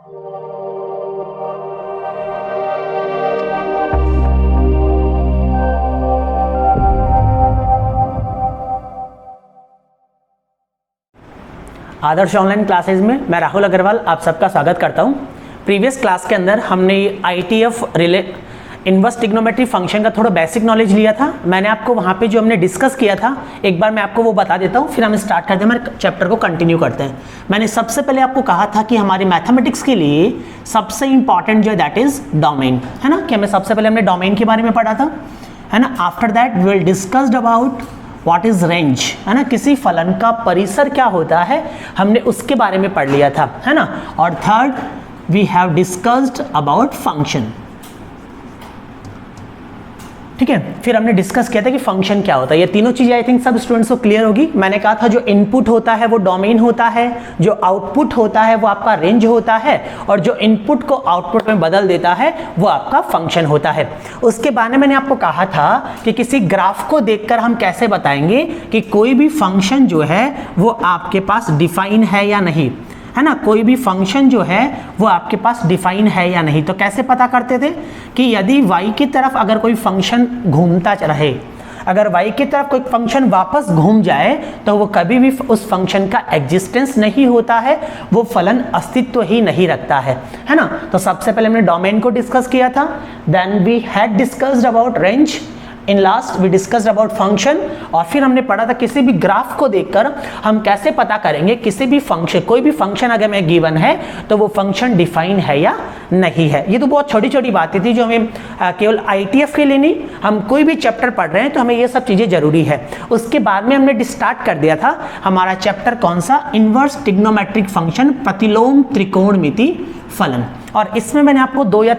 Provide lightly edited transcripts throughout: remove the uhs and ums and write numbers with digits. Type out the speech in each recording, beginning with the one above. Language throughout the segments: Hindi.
आदर्श ऑनलाइन क्लासेज में मैं राहुल अग्रवाल आप सबका स्वागत करता हूं। प्रीवियस क्लास के अंदर हमने ITF इनवर्स ट्रिग्नोमेट्री फंक्शन का थोड़ा बेसिक नॉलेज लिया था। मैंने आपको वहां पे जो हमने डिस्कस किया था एक बार मैं आपको वो बता देता हूं, फिर हम स्टार्ट करते हैं, हमारे चैप्टर को कंटिन्यू करते हैं। मैंने सबसे पहले आपको कहा था कि हमारे मैथमेटिक्स के लिए सबसे इंपॉर्टेंट जो है दैट इज डोमेन, है ना। कि हमें सबसे पहले हमने डोमेन के बारे में पढ़ा था, है ना। After that we will discussed about what is range, है ना। किसी फलन का परिसर क्या होता है हमने उसके बारे में पढ़ लिया था, है ना। और third we have discussed about function, ठीक है। फिर हमने डिस्कस किया था कि फंक्शन क्या होता है। ये तीनों चीजें आई थिंक सब स्टूडेंट्स को क्लियर होगी। मैंने कहा था जो इनपुट होता है वो डोमेन होता है, जो आउटपुट होता है वो आपका रेंज होता है, और जो इनपुट को आउटपुट में बदल देता है वो आपका फंक्शन होता है। उसके बाद में मैंने आपको कहा था कि किसी ग्राफ को देखकर हम कैसे बताएंगे कि कोई भी फंक्शन जो है वो आपके पास डिफाइन है या नहीं, है ना। कोई भी फंक्शन जो है वो आपके पास डिफाइन है या नहीं। तो कैसे पता करते थे कि यदि y की तरफ अगर कोई फंक्शन घूमता रहे, अगर y की तरफ कोई फंक्शन वापस घूम जाए तो वो कभी भी उस फंक्शन का एग्जिस्टेंस नहीं होता है, वो फलन अस्तित्व ही नहीं रखता है ना। तो सबसे पहले हमने डोमेन को डिस्कस किया था, then we had discussed about range, in last we discussed about function, और फिर हमने पढ़ा था किसी भी ग्राफ को देखकर हम कैसे पता करेंगे किसी भी फंक्शन, कोई भी फंक्शन अगर में गिवन है तो वो फंक्शन डिफाइन है या नहीं है। ये तो बहुत छोटी छोटी बातें थी जो हमें केवल ITF के लिए नहीं, हम कोई भी चैप्टर पढ़ रहे हैं तो हमें ये सब चीजें जरूरी है। उसके बाद में हमने स्टार्ट कर दिया था हमारा चैप्टर कौन सा, इनवर्स ट्रिग्नोमेट्रिक फंक्शन, प्रतिलोम त्रिकोणमिति फलन। और इसमें मैंने आपको दो ही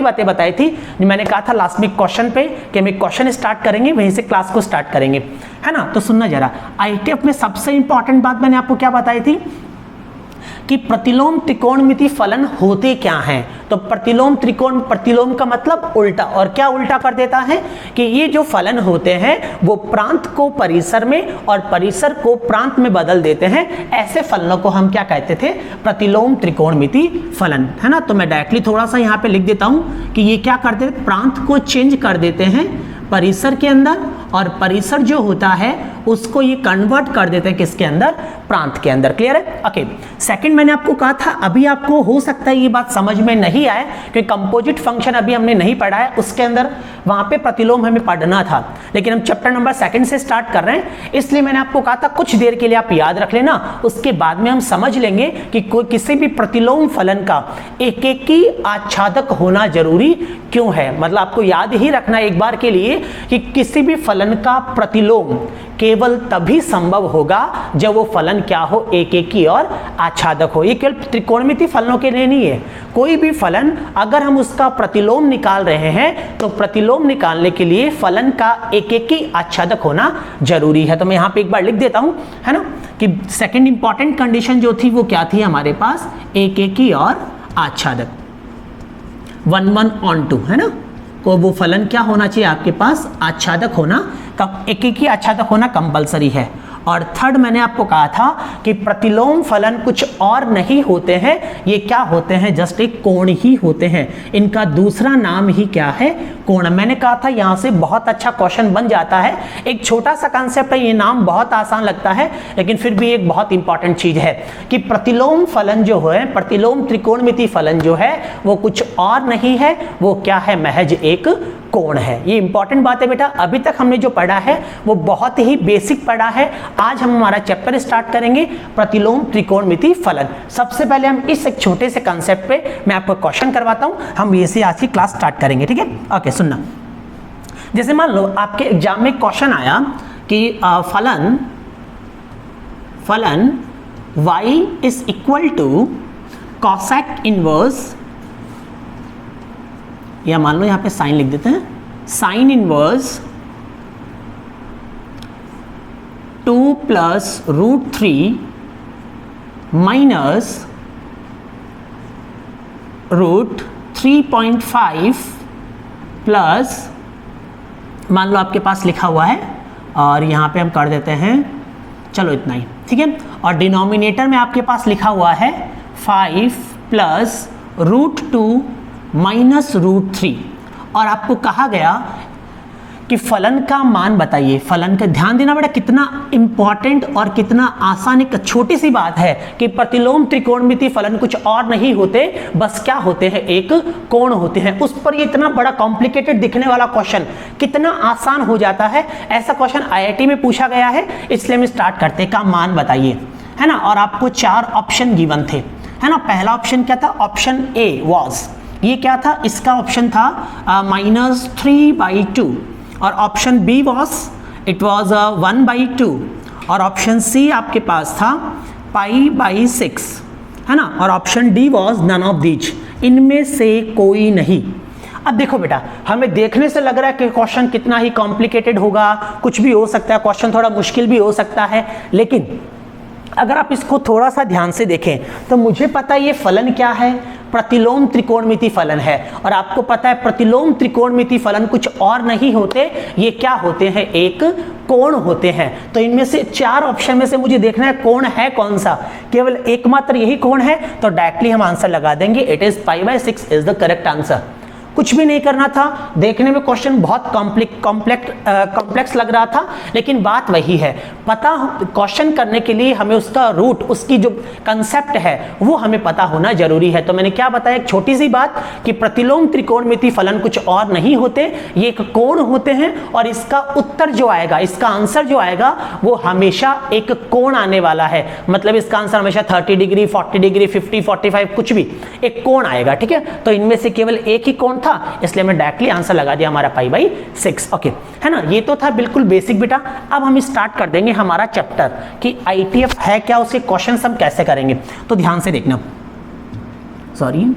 बातें बताई थी। मैंने कहा था लास्ट में क्वेश्चन पे कि हम एक क्वेश्चन स्टार्ट करेंगे, वहीं से क्लास को स्टार्ट करेंगे, है ना। तो सुनना जरा, ITF में सबसे इंपॉर्टेंट बात मैंने आपको क्या बताई थी कि प्रतिलोम त्रिकोणमिति फलन होते क्या हैं। तो प्रतिलोम त्रिकोण, प्रतिलोम का मतलब उल्टा, और क्या उल्टा कर देता है कि ये जो फलन होते हैं वो प्रांत को परिसर में और परिसर को प्रांत में बदल देते हैं। ऐसे फलनों को हम क्या कहते थे, प्रतिलोम त्रिकोणमिति फलन, है ना। तो मैं डायरेक्टली थोड़ा सा यहाँ पे लिख देता हूँ कि ये क्या करते हैं, प्रांत को चेंज कर देते हैं परिसर के अंदर, और परिसर जो होता है उसको ये कन्वर्ट कर देते हैं किसके अंदर, प्रांत के अंदर। क्लियर है? ओके। सेकंड मैंने आपको कहा था, अभी आपको हो सकता है ये बात समझ में नहीं आए क्योंकि कंपोजिट फंक्शन अभी हमने नहीं पढ़ा है, उसके अंदर वहां पे प्रतिलोम हमें पढ़ना था, लेकिन हम चैप्टर नंबर 2 से स्टार्ट कर रहे हैं, इसलिए मैंने आपको कहा था कुछ देर के लिए आप याद रख लेना, उसके बाद में हम समझ लेंगे कि कोई किसी भी प्रतिलोम फलन का एक एक की आच्छादक होना जरूरी क्यों है। मतलब आपको याद ही रखना एक बार के लिए कि किसी भी फलन का प्रतिलोम केवल तभी संभव होगा जब वो फलन क्या हो, एक एक की और आच्छादक हो। ये केवल त्रिकोणमिति फलनों के लिए नहीं है, कोई भी फलन अगर हम उसका प्रतिलोम निकाल रहे हैं तो प्रतिलोम निकालने के लिए फलन का एक एक की आच्छादक होना जरूरी है। तो मैं यहाँ पे एक बार लिख देता हूं, है ना, कि सेकंड इंपॉर्टेंट कंडीशन जो थी वो क्या थी हमारे पास, एक एक की और आच्छादक, 1 1 on 2, है ना। को वो फलन क्या होना चाहिए आपके पास, आच्छादक होना, एक एक ही आच्छादक होना कंपलसरी है। और थर्ड मैंने आपको कहा था कि प्रतिलोम फलन कुछ और नहीं होते हैं, ये क्या होते हैं, जस्ट एक कोण ही होते हैं। इनका दूसरा नाम ही क्या है, कोण। मैंने कहा था यहां से बहुत अच्छा क्वेश्चन बन जाता है। एक छोटा सा कंसेप्ट है, ये नाम बहुत आसान लगता है लेकिन फिर भी एक बहुत इंपॉर्टेंट चीज है कि प्रतिलोम फलन जो है, प्रतिलोम त्रिकोणमिति फलन जो है वो कुछ और नहीं है, वो क्या है, महज एक कोण है। ये इंपॉर्टेंट बात है बेटा। अभी तक हमने जो पढ़ा है वो बहुत ही बेसिक पढ़ा है। आज हम हमारा चैप्टर स्टार्ट करेंगे प्रतिलोम त्रिकोणमिति फलन। सबसे पहले हम इस एक छोटे से कंसेप्ट पे मैं आपको क्वेश्चन करवाता हूं, हम ये से आज की क्लास स्टार्ट करेंगे, ठीक है। ओके, सुनना। जैसे मान लो आपके एग्जाम में क्वेश्चन आया कि फलन y is equal to cosec inverse, या मान लो यहां पे साइन लिख देते हैं, साइन इनवर्स 2 + √3 माइनस √3.5 प्लस, मान लो आपके पास लिखा हुआ है और यहाँ पे हम कर देते हैं, चलो इतना ही, ठीक है। और डिनोमिनेटर में आपके पास लिखा हुआ है 5 प्लस √2 माइनस √3, और आपको कहा गया कि फलन का मान बताइए। फलन का ध्यान देना बेटा, कितना इंपॉर्टेंट और कितना आसान, एक छोटी सी बात है कि प्रतिलोम त्रिकोणमिति फलन कुछ और नहीं होते, बस क्या होते हैं, एक कोण होते हैं। उस पर ये इतना बड़ा कॉम्प्लिकेटेड दिखने वाला क्वेश्चन कितना आसान हो जाता है। ऐसा क्वेश्चन आईआईटी में पूछा गया है, इसलिए हम स्टार्ट करते हैं। का मान बताइए, है ना, और आपको 4 ऑप्शन गिवन थे, है ना। पहला ऑप्शन क्या था, ऑप्शन ए वॉज, ये क्या था, इसका ऑप्शन था -3/2, और option B was, it was 1/2, और ऑप्शन सी आपके पास था π/6, है ना, और option D was none of these, इनमें से कोई नहीं। अब देखो बेटा, हमें देखने से लग रहा है कि क्वेश्चन कितना ही कॉम्प्लिकेटेड होगा, कुछ भी हो सकता है, क्वेश्चन थोड़ा मुश्किल भी हो सकता है, लेकिन अगर आप इसको थोड़ा सा ध्यान से देखें तो मुझे पता है ये फलन क्या है, प्रतिलोम त्रिकोणमिति फलन है। और आपको पता है प्रतिलोम त्रिकोणमिति फलन कुछ और नहीं होते, ये क्या होते हैं, एक कोण होते हैं। तो इनमें से 4 ऑप्शन में से मुझे देखना है कोण है कौन सा, केवल एकमात्र यही कोण है, तो डायरेक्टली हम आंसर लगा देंगे, it is π/6 is the correct answer. कुछ भी नहीं करना था, देखने में क्वेश्चन बहुत कॉम्प्लेक्स लग रहा था, लेकिन बात वही है, पता क्वेश्चन करने के लिए हमें उसका रूट, उसकी जो कंसेप्ट है वो हमें पता होना जरूरी है। तो मैंने क्या बताया, एक छोटी सी बात कि प्रतिलोम त्रिकोणमिति फलन कुछ और नहीं होते, ये एक कोण होते हैं, और इसका उत्तर जो आएगा, इसका आंसर जो आएगा वो हमेशा एक कोण आने वाला है। मतलब इसका आंसर हमेशा 30 डिग्री, 40 डिग्री, 50, 45, कुछ भी एक कोण आएगा, ठीक है। तो इनमें से केवल एक ही कोण था, इसलिए मैं डायरेक्टली आंसर लगा दिया हमारा π/6, ओके, है ना। ये तो था बिल्कुल बेसिक बेटा। अब हम स्टार्ट कर देंगे हमारा चैप्टर कि आईटीएफ है क्या, उसके क्वेश्चन हम कैसे करेंगे। तो ध्यान से देखना, सॉरी,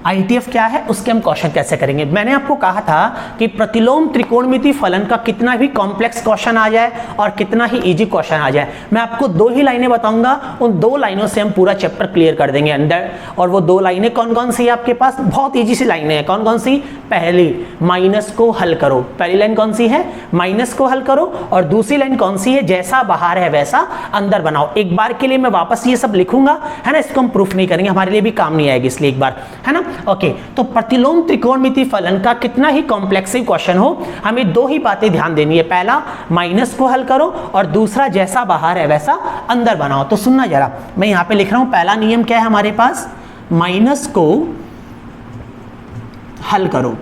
आईटीएफ क्या है, उसके हम क्वेश्चन कैसे करेंगे। मैंने आपको कहा था कि प्रतिलोम त्रिकोणमिति फलन का कितना भी कॉम्प्लेक्स क्वेश्चन आ जाए और कितना ही इजी क्वेश्चन आ जाए, मैं आपको 2 ही लाइनें बताऊंगा, उन 2 लाइनों से हम पूरा चैप्टर क्लियर कर देंगे अंदर। और वो 2 लाइनें कौन कौन सी है आपके पास, बहुत इजी सी लाइनें हैं। कौन कौन सी, पहली, माइनस को हल करो, पहली लाइन कौन सी है, माइनस को हल करो, और दूसरी लाइन कौन सी है, जैसा बाहर है वैसा अंदर बनाओ। एक बार के लिए मैं वापस ये सब लिखूंगा, है ना, इसको हम प्रूफ नहीं करेंगे, हमारे लिए भी काम नहीं आएगी, इसलिए एक बार, है ना, ओके। तो प्रतिलोम त्रिकोणमिति फलन का कितना ही कॉम्प्लेक्सिव क्वेश्चन हो, हमें 2 ही बातें ध्यान देनी है, पहला माइनस को हल करो, और दूसरा जैसा बाहर है वैसा अंदर बनाओ। तो सुनना जरा, मैं यहां पे लिख रहा हूं, पहला नियम क्या है हमारे पास, माइनस को हल करो।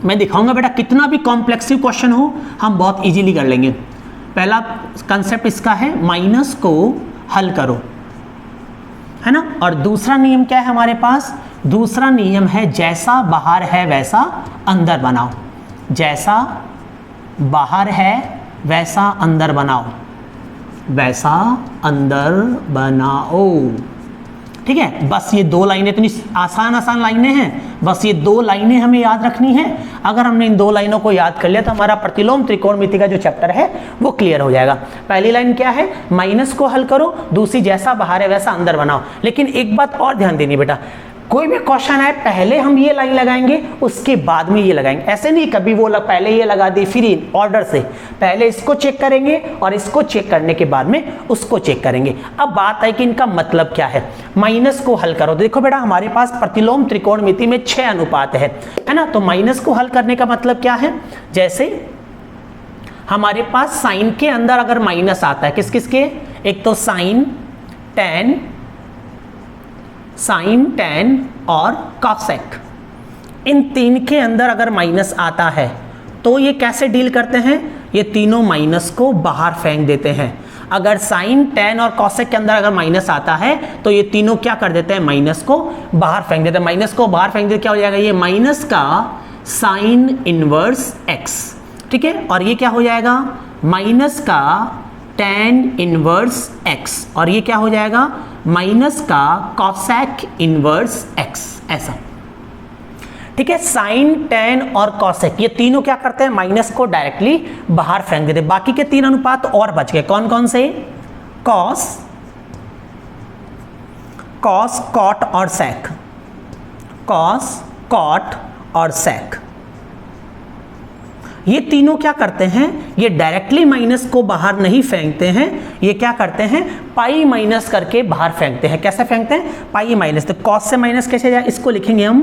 मैं दिखाऊंगा बेटा, कितना भी कॉम्प्लेक्सिव क्वेश्चन हो हम बहुत इजीली कर लेंगे। पहला कंसेप्ट इसका है, माइनस को हल करो, है ना। और दूसरा नियम क्या है हमारे पास, दूसरा नियम है जैसा बाहर है वैसा अंदर बनाओ, जैसा बाहर है वैसा अंदर बनाओ, वैसा अंदर बनाओ, ठीक है। बस ये 2 लाइनें, इतनी आसान लाइनें हैं, बस ये 2 लाइनें हमें याद रखनी है। अगर हमने इन 2 लाइनों को याद कर लिया तो हमारा प्रतिलोम त्रिकोणमिति का जो चैप्टर है वो क्लियर हो जाएगा। पहली लाइन क्या है, माइनस को हल करो, दूसरी जैसा बाहर है वैसा अंदर बनाओ। लेकिन एक बात और ध्यान देनी बेटा, कोई भी क्वेश्चन आए पहले हम ये लाइन लगाएंगे उसके बाद में ये लगाएंगे, ऐसे नहीं कभी वो पहले ये लगा दी, फिर ऑर्डर से पहले इसको चेक करेंगे और इसको चेक करने के बाद में उसको चेक करेंगे। अब बात है कि इनका मतलब क्या है। माइनस को हल करो, देखो बेटा हमारे पास प्रतिलोम त्रिकोणमिति में 6 अनुपात है ना। तो माइनस को हल करने का मतलब क्या है, जैसे हमारे पास साइन के अंदर अगर माइनस आता है, किस किस के, एक तो साइन, टैन और कॉसेक, इन 3 के अंदर अगर माइनस आता है तो ये कैसे डील करते हैं, ये तीनों माइनस को बाहर फेंक देते हैं। अगर साइन, टैन और कॉसेक के अंदर अगर माइनस आता है तो ये तीनों क्या कर देते हैं, माइनस को बाहर फेंक देते हैं। माइनस को बाहर फेंक देते क्या हो जाएगा, ये माइनस का साइन इनवर्स एक्स, ठीक है। और ये क्या हो जाएगा, माइनस का टैन इनवर्स एक्स, और ये क्या हो जाएगा, माइनस का कॉसेक इनवर्स एक्स, ऐसा, ठीक है। साइन, टैन और कॉसेक ये तीनों क्या करते हैं, माइनस को डायरेक्टली बाहर फेंक देते हैं। बाकी के 3 अनुपात और बच गए, कौन कौन से, कॉस, कॉट और सेक, कॉस, कॉट और सेक, ये तीनों क्या करते हैं, ये डायरेक्टली माइनस को बाहर नहीं फेंकते हैं, ये क्या करते हैं, पाई माइनस करके बाहर फेंकते हैं। कैसे फेंकते हैं, पाई माइनस। तो कॉस से माइनस कैसे जाए, इसको लिखेंगे हम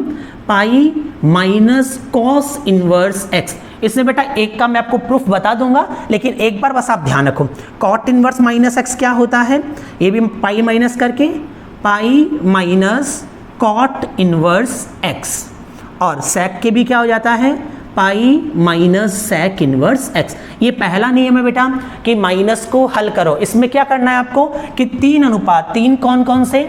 पाई माइनस कॉस इनवर्स एक्स। इसमें बेटा एक का मैं आपको प्रूफ बता दूंगा, लेकिन एक बार बस आप ध्यान रखो, कॉट इनवर्स माइनस एक्स क्या होता है, ये भी पाई माइनस करके pi minus cot inverse x, और सेक के भी क्या हो जाता है, pi minus sec inverse x. ये पहला नियम है बेटा कि माइनस को हल करो। इसमें क्या करना है आपको कि 3 अनुपात, 3 कौन कौन से,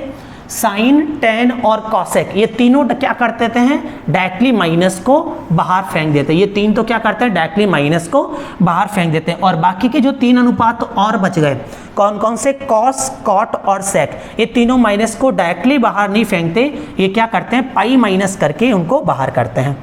साइन, टेन और कॉसेक, ये तीनों क्या कर देते हैं, डायरेक्टली माइनस को बाहर फेंक देते हैं। ये तीन तो क्या करते हैं, डायरेक्टली माइनस को बाहर फेंक देते हैं। और बाकी के जो 3 अनुपात और बच गए, कौन कौन से, कॉस, कॉट और सेक, ये तीनों माइनस को डायरेक्टली बाहर नहीं फेंकते, ये क्या करते हैं, पाई माइनस करके उनको बाहर करते हैं।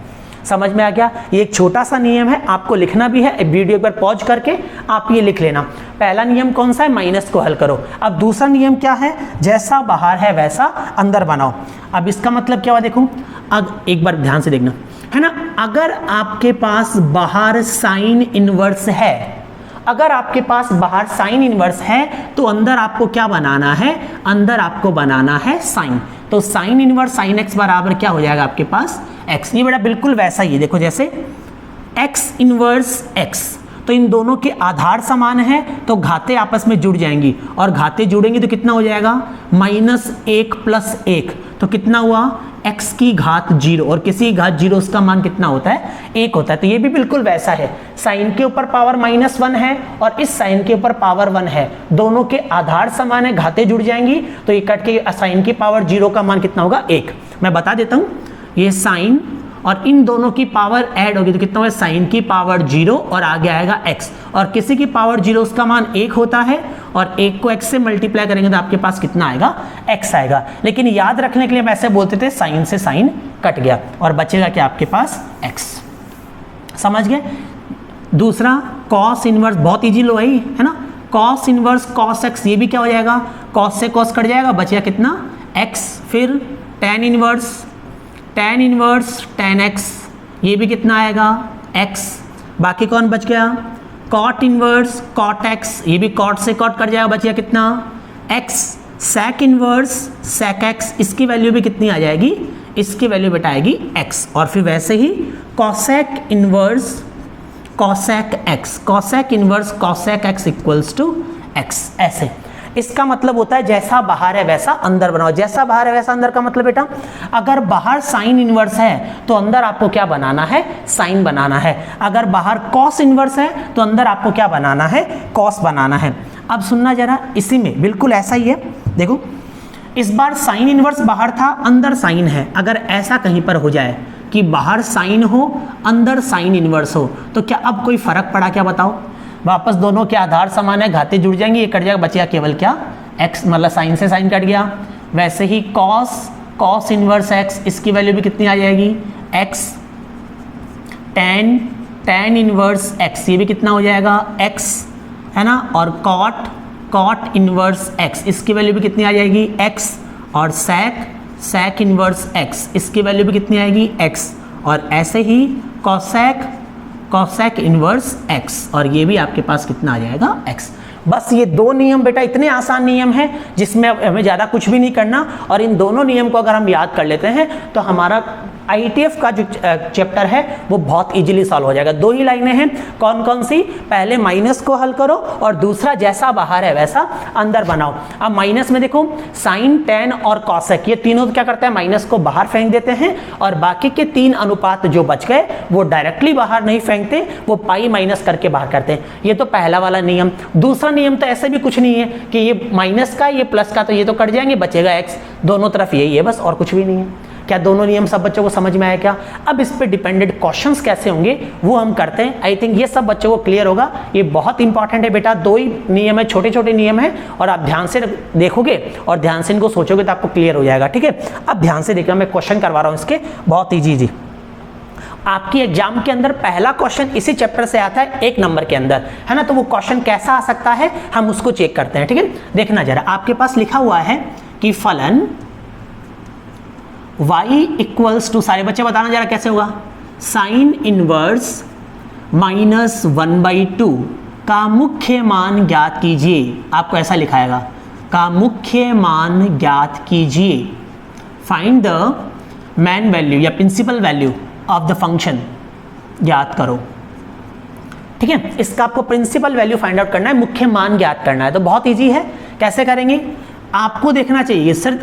समझ में आ गया। ये एक छोटा सा नियम है, आपको लिखना भी है, वीडियो पर पॉज करके आप ये लिख लेना। पहला नियम कौन सा है, माइनस को हल करो। अब दूसरा नियम क्या है, जैसा बाहर है वैसा अंदर बनाओ। अब इसका मतलब क्या हुआ, देखो अब एक बार ध्यान से देखना है ना, अगर आपके पास बाहर साइन इनवर्स है, अगर आपके पास बाहर साइन इनवर्स है तो अंदर आपको क्या बनाना है, अंदर आपको बनाना है साइन। तो साइन इनवर्स साइन एक्स बराबर क्या हो जाएगा आपके पास, एक्स। ये बेटा बिल्कुल वैसा ही है, देखो जैसे एक्स इनवर्स एक्स, तो इन दोनों के आधार समान है तो घाते आपस में जुड़ जाएंगी, और घाते जुड़ेंगे तो कितना हो जाएगा, -1 + 1, तो कितना हुआ, x की घात 0, और किसी की घात 0 उसका मान कितना होता है, 1 होता है। तो ये भी बिल्कुल वैसा है, साइन के ऊपर पावर -1 है और इस साइन के ऊपर पावर 1 है, दोनों के आधार समान है, घाते जुड़ जाएंगी, तो ये कट के साइन की पावर 0 का मान कितना होगा, 1। मैं बता देता हूँ, ये साइन और इन दोनों की पावर ऐड होगी तो कितना होगा, साइन की पावर 0 और आगे आएगा x, और किसी की पावर 0 उसका मान 1 होता है, और 1 को x से मल्टीप्लाई करेंगे तो आपके पास कितना आएगा, x आएगा। लेकिन याद रखने के लिए हम ऐसे बोलते थे, साइन से साइन कट गया और बचेगा क्या आपके पास, x। समझ गए। दूसरा कॉस इनवर्स, बहुत इजी लो है ना, कॉस इनवर्स कॉस x, ये भी क्या हो जाएगा, कॉस से कॉस कट जाएगा, बचेगा कितना, x। फिर टेन इनवर्स टेन एक्स, ये भी कितना आएगा, x। बाकी कौन बच गया, कॉट इनवर्स कॉट x, ये भी कॉट से कॉट कट जाएगा, बच गया कितना, x। Sec inverse sec x, इसकी वैल्यू भी कितनी आ जाएगी, इसकी वैल्यू बेटा आएगी x। और फिर वैसे ही cosec inverse cosec x, cosec inverse cosec x equals to x। ऐसे इसका मतलब होता है जैसा बाहर है वैसा अंदर बनाओ। जैसा बाहर है वैसा अंदर का मतलब बेटा, अगर बाहर साइन इनवर्स है तो अंदर आपको क्या बनाना है, साइन बनाना है। अगर बाहर कॉस इनवर्स है तो अंदर आपको क्या बनाना है, कॉस बनाना है। अब सुनना जरा, इसी में बिल्कुल ऐसा ही है, देखो इस बार साइन इनवर्स बाहर था, अंदर साइन है। अगर ऐसा कहीं पर हो जाए कि बाहर साइन हो अंदर साइन इनवर्स हो, तो क्या अब कोई फर्क पड़ा क्या, बताओ। वापस दोनों के आधार समान है, घाते जुड़ जाएंगे, ये कट जाएगा, बचेगा केवल क्या, x, मतलब साइन से साइन कट गया। वैसे ही कॉस इनवर्स x, इसकी वैल्यू भी कितनी आ जाएगी, x। टेन इनवर्स x, ये भी कितना हो जाएगा, x, है ना। और कॉट इनवर्स x, इसकी वैल्यू भी कितनी आ जाएगी, x। और सेक इनवर्स x, इसकी वैल्यू भी कितनी आएगी, x। और ऐसे ही कॉसेक इनवर्स x, और ये भी आपके पास कितना आ जाएगा, x। बस ये 2 नियम बेटा इतने आसान नियम हैं जिसमें हमें ज़्यादा कुछ भी नहीं करना, और इन दोनों नियम को अगर हम याद कर लेते हैं तो हमारा IETF का जो चैप्टर है वो बहुत इजीली सॉल्व हो जाएगा। 2 ही लाइनें हैं, कौन कौन सी, पहले माइनस को हल करो और दूसरा जैसा बाहर है वैसा अंदर बनाओ। अब माइनस में देखो साइन, टेन और कॉसेक, ये तीनों क्या करते हैं, माइनस को बाहर फेंक देते हैं, और बाकी के 3 अनुपात जो बच गए वो डायरेक्टली बाहर नहीं फेंकते, वो पाई माइनस करके बाहर करते हैं। ये तो पहला वाला नियम। दूसरा नियम तो ऐसे भी कुछ नहीं है कि ये माइनस का ये प्लस का, तो ये तो कट जाएंगे, बचेगा x, दोनों तरफ यही है बस, और कुछ भी नहीं है। क्या दोनों नियम सब बच्चों को समझ में आया क्या। अब इस पे डिपेंडेंट क्वेश्चंस कैसे होंगे वो हम करते हैं। आई थिंक ये सब बच्चों को क्लियर होगा। ये बहुत इंपॉर्टेंट है बेटा, 2 ही नियम है, छोटे छोटे नियम है, और आप ध्यान से देखोगे और ध्यान से इनको सोचोगे तो आपको क्लियर हो जाएगा, ठीक है। अब ध्यान से देखना, मैं क्वेश्चन करवा रहा हूँ इसके, बहुत ईजी। आपकी एग्जाम के अंदर पहला क्वेश्चन इसी चैप्टर से आता है 1 नंबर के अंदर, है ना। तो वो क्वेश्चन कैसा आ सकता है हम उसको चेक करते हैं, ठीक है। देखना जरा, आपके पास लिखा हुआ है कि फलन y इक्वल्स टू, सारे बच्चे बताना जरा कैसे होगा, साइन इनवर्स -1/2 का मुख्य मान ज्ञात कीजिए। आपको ऐसा लिखाएगा, का मुख्य मान ज्ञात कीजिए। फाइंड द मैन वैल्यू या principal value of the function, ज्ञात करो। ठीक है, इसका आपको प्रिंसिपल वैल्यू फाइंड आउट करना है, मुख्य मान ज्ञात करना है। तो बहुत इजी है, कैसे करेंगे आपको देखना चाहिए सर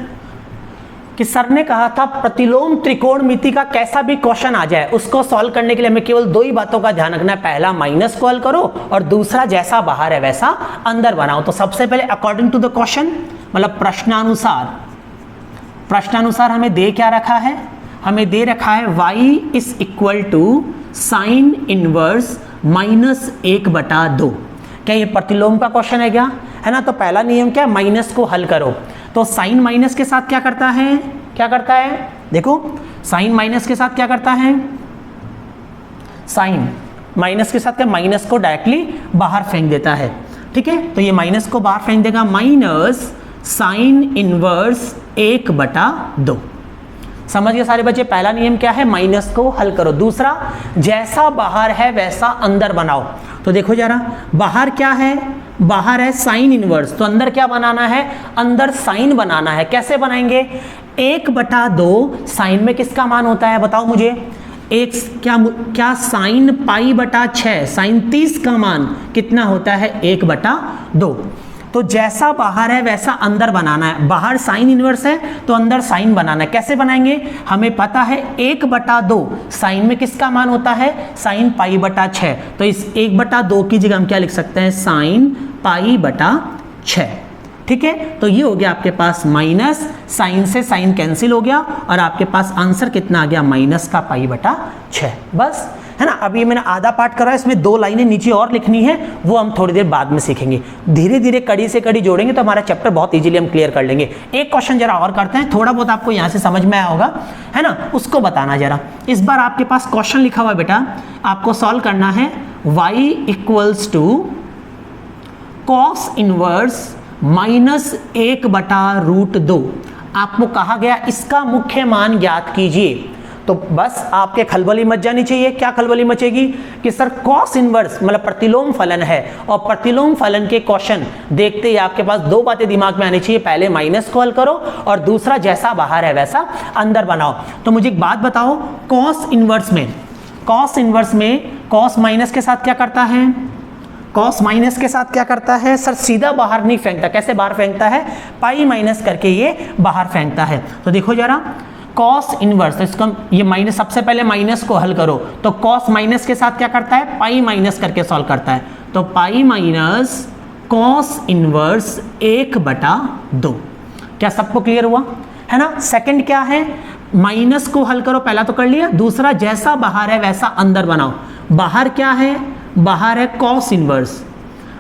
कि सर ने कहा था प्रतिलोम त्रिकोणमिति का कैसा भी क्वेश्चन आ जाए उसको सॉल्व करने के लिए हमें केवल दो ही बातों का ध्यान रखना है, पहला माइनस को हल करो और दूसरा जैसा बाहर है वैसा अंदर बनाओ। तो सबसे पहले अकॉर्डिंग टू द क्वेश्चन, मतलब प्रश्नानुसार हमें दे क्या रखा है, हमें दे रखा है y is equal to sine inverse -1/2। क्या ये प्रतिलोम का क्वेश्चन है क्या, है ना। तो पहला नियम क्या, माइनस को हल करो। तो साइन माइनस के साथ क्या करता है, क्या करता है, देखो साइन माइनस के साथ क्या करता है, साइन माइनस के साथ क्या, माइनस को डायरेक्टली बाहर फेंक देता है। ठीक है, तो ये माइनस को बाहर फेंक देगा, माइनस साइन इनवर्स 1/2। समझ गए सारे बच्चे, पहला नियम क्या है, माइनस को हल करो। दूसरा, जैसा बाहर है वैसा अंदर बनाओ। तो देखो जरा, बाहर क्या है, बाहर है साइन इनवर्स, तो अंदर क्या बनाना है, अंदर साइन बनाना है। कैसे बनाएंगे, 1/2 साइन में किसका मान होता है बताओ मुझे, एक क्या साइन π/6, साइन 30 का मान कितना होता है, 1/2। तो जैसा बाहर है वैसा अंदर बनाना है, बाहर साइन इनवर्स है तो अंदर साइन बनाना है। कैसे बनाएंगे, हमें पता है 1/2 साइन में किसका मान होता है, साइन π/6। तो इस 1/2 की जगह हम क्या लिख सकते हैं, साइन π/6। ठीक है, तो ये हो गया आपके पास माइनस, साइन से साइन कैंसिल हो गया और आपके पास आंसर कितना आ गया, माइनस का π/6। बस, है ना। अभी मैंने आधा पार्ट करा है, इसमें 2 लाइनें नीचे और लिखनी है, वो हम थोड़ी देर बाद में सीखेंगे। धीरे धीरे कड़ी से कड़ी जोड़ेंगे तो हमारा चैप्टर बहुत इजीली हम क्लियर कर लेंगे। एक क्वेश्चन जरा और करते हैं, थोड़ा बहुत आपको यहाँ से समझ में आया होगा, है ना, उसको बताना जरा। इस बार आपके पास क्वेश्चन लिखा हुआ है बेटा, आपको सॉल्व करना है y equals to cos inverse -1/√2। आपको कहा गया इसका मुख्य मान ज्ञात कीजिए। तो बस आपके खलबली मच जानी चाहिए। क्या खलबली मचेगी कि सर कॉस इनवर्स मतलब प्रतिलोम फलन है, और प्रतिलोम फलन के क्वेश्चन देखते ही आपके पास 2 बातें दिमाग में आनी चाहिए, पहले माइनस को हल करो और दूसरा जैसा बाहर है वैसा अंदर बनाओ। तो मुझे एक बात बताओ, कॉस इनवर्स में कॉस माइनस के साथ क्या करता है, कॉस माइनस के साथ क्या करता है सर, सीधा बाहर नहीं फेंकता। कैसे बाहर फेंकता है, पाई माइनस करके ये बाहर फेंकता है। तो देखो जरा, कॉस इनवर्स, तो इसको ये माइनस, सबसे पहले माइनस को हल करो। तो कॉस माइनस के साथ क्या करता है, पाई माइनस करके सॉल्व करता है। तो पाई माइनस कॉस इनवर्स 1/2। क्या सबको क्लियर हुआ, है ना। सेकंड क्या है, माइनस को हल करो, पहला तो कर लिया। दूसरा, जैसा बाहर है वैसा अंदर बनाओ। बाहर क्या है, बाहर है कॉस इनवर्स,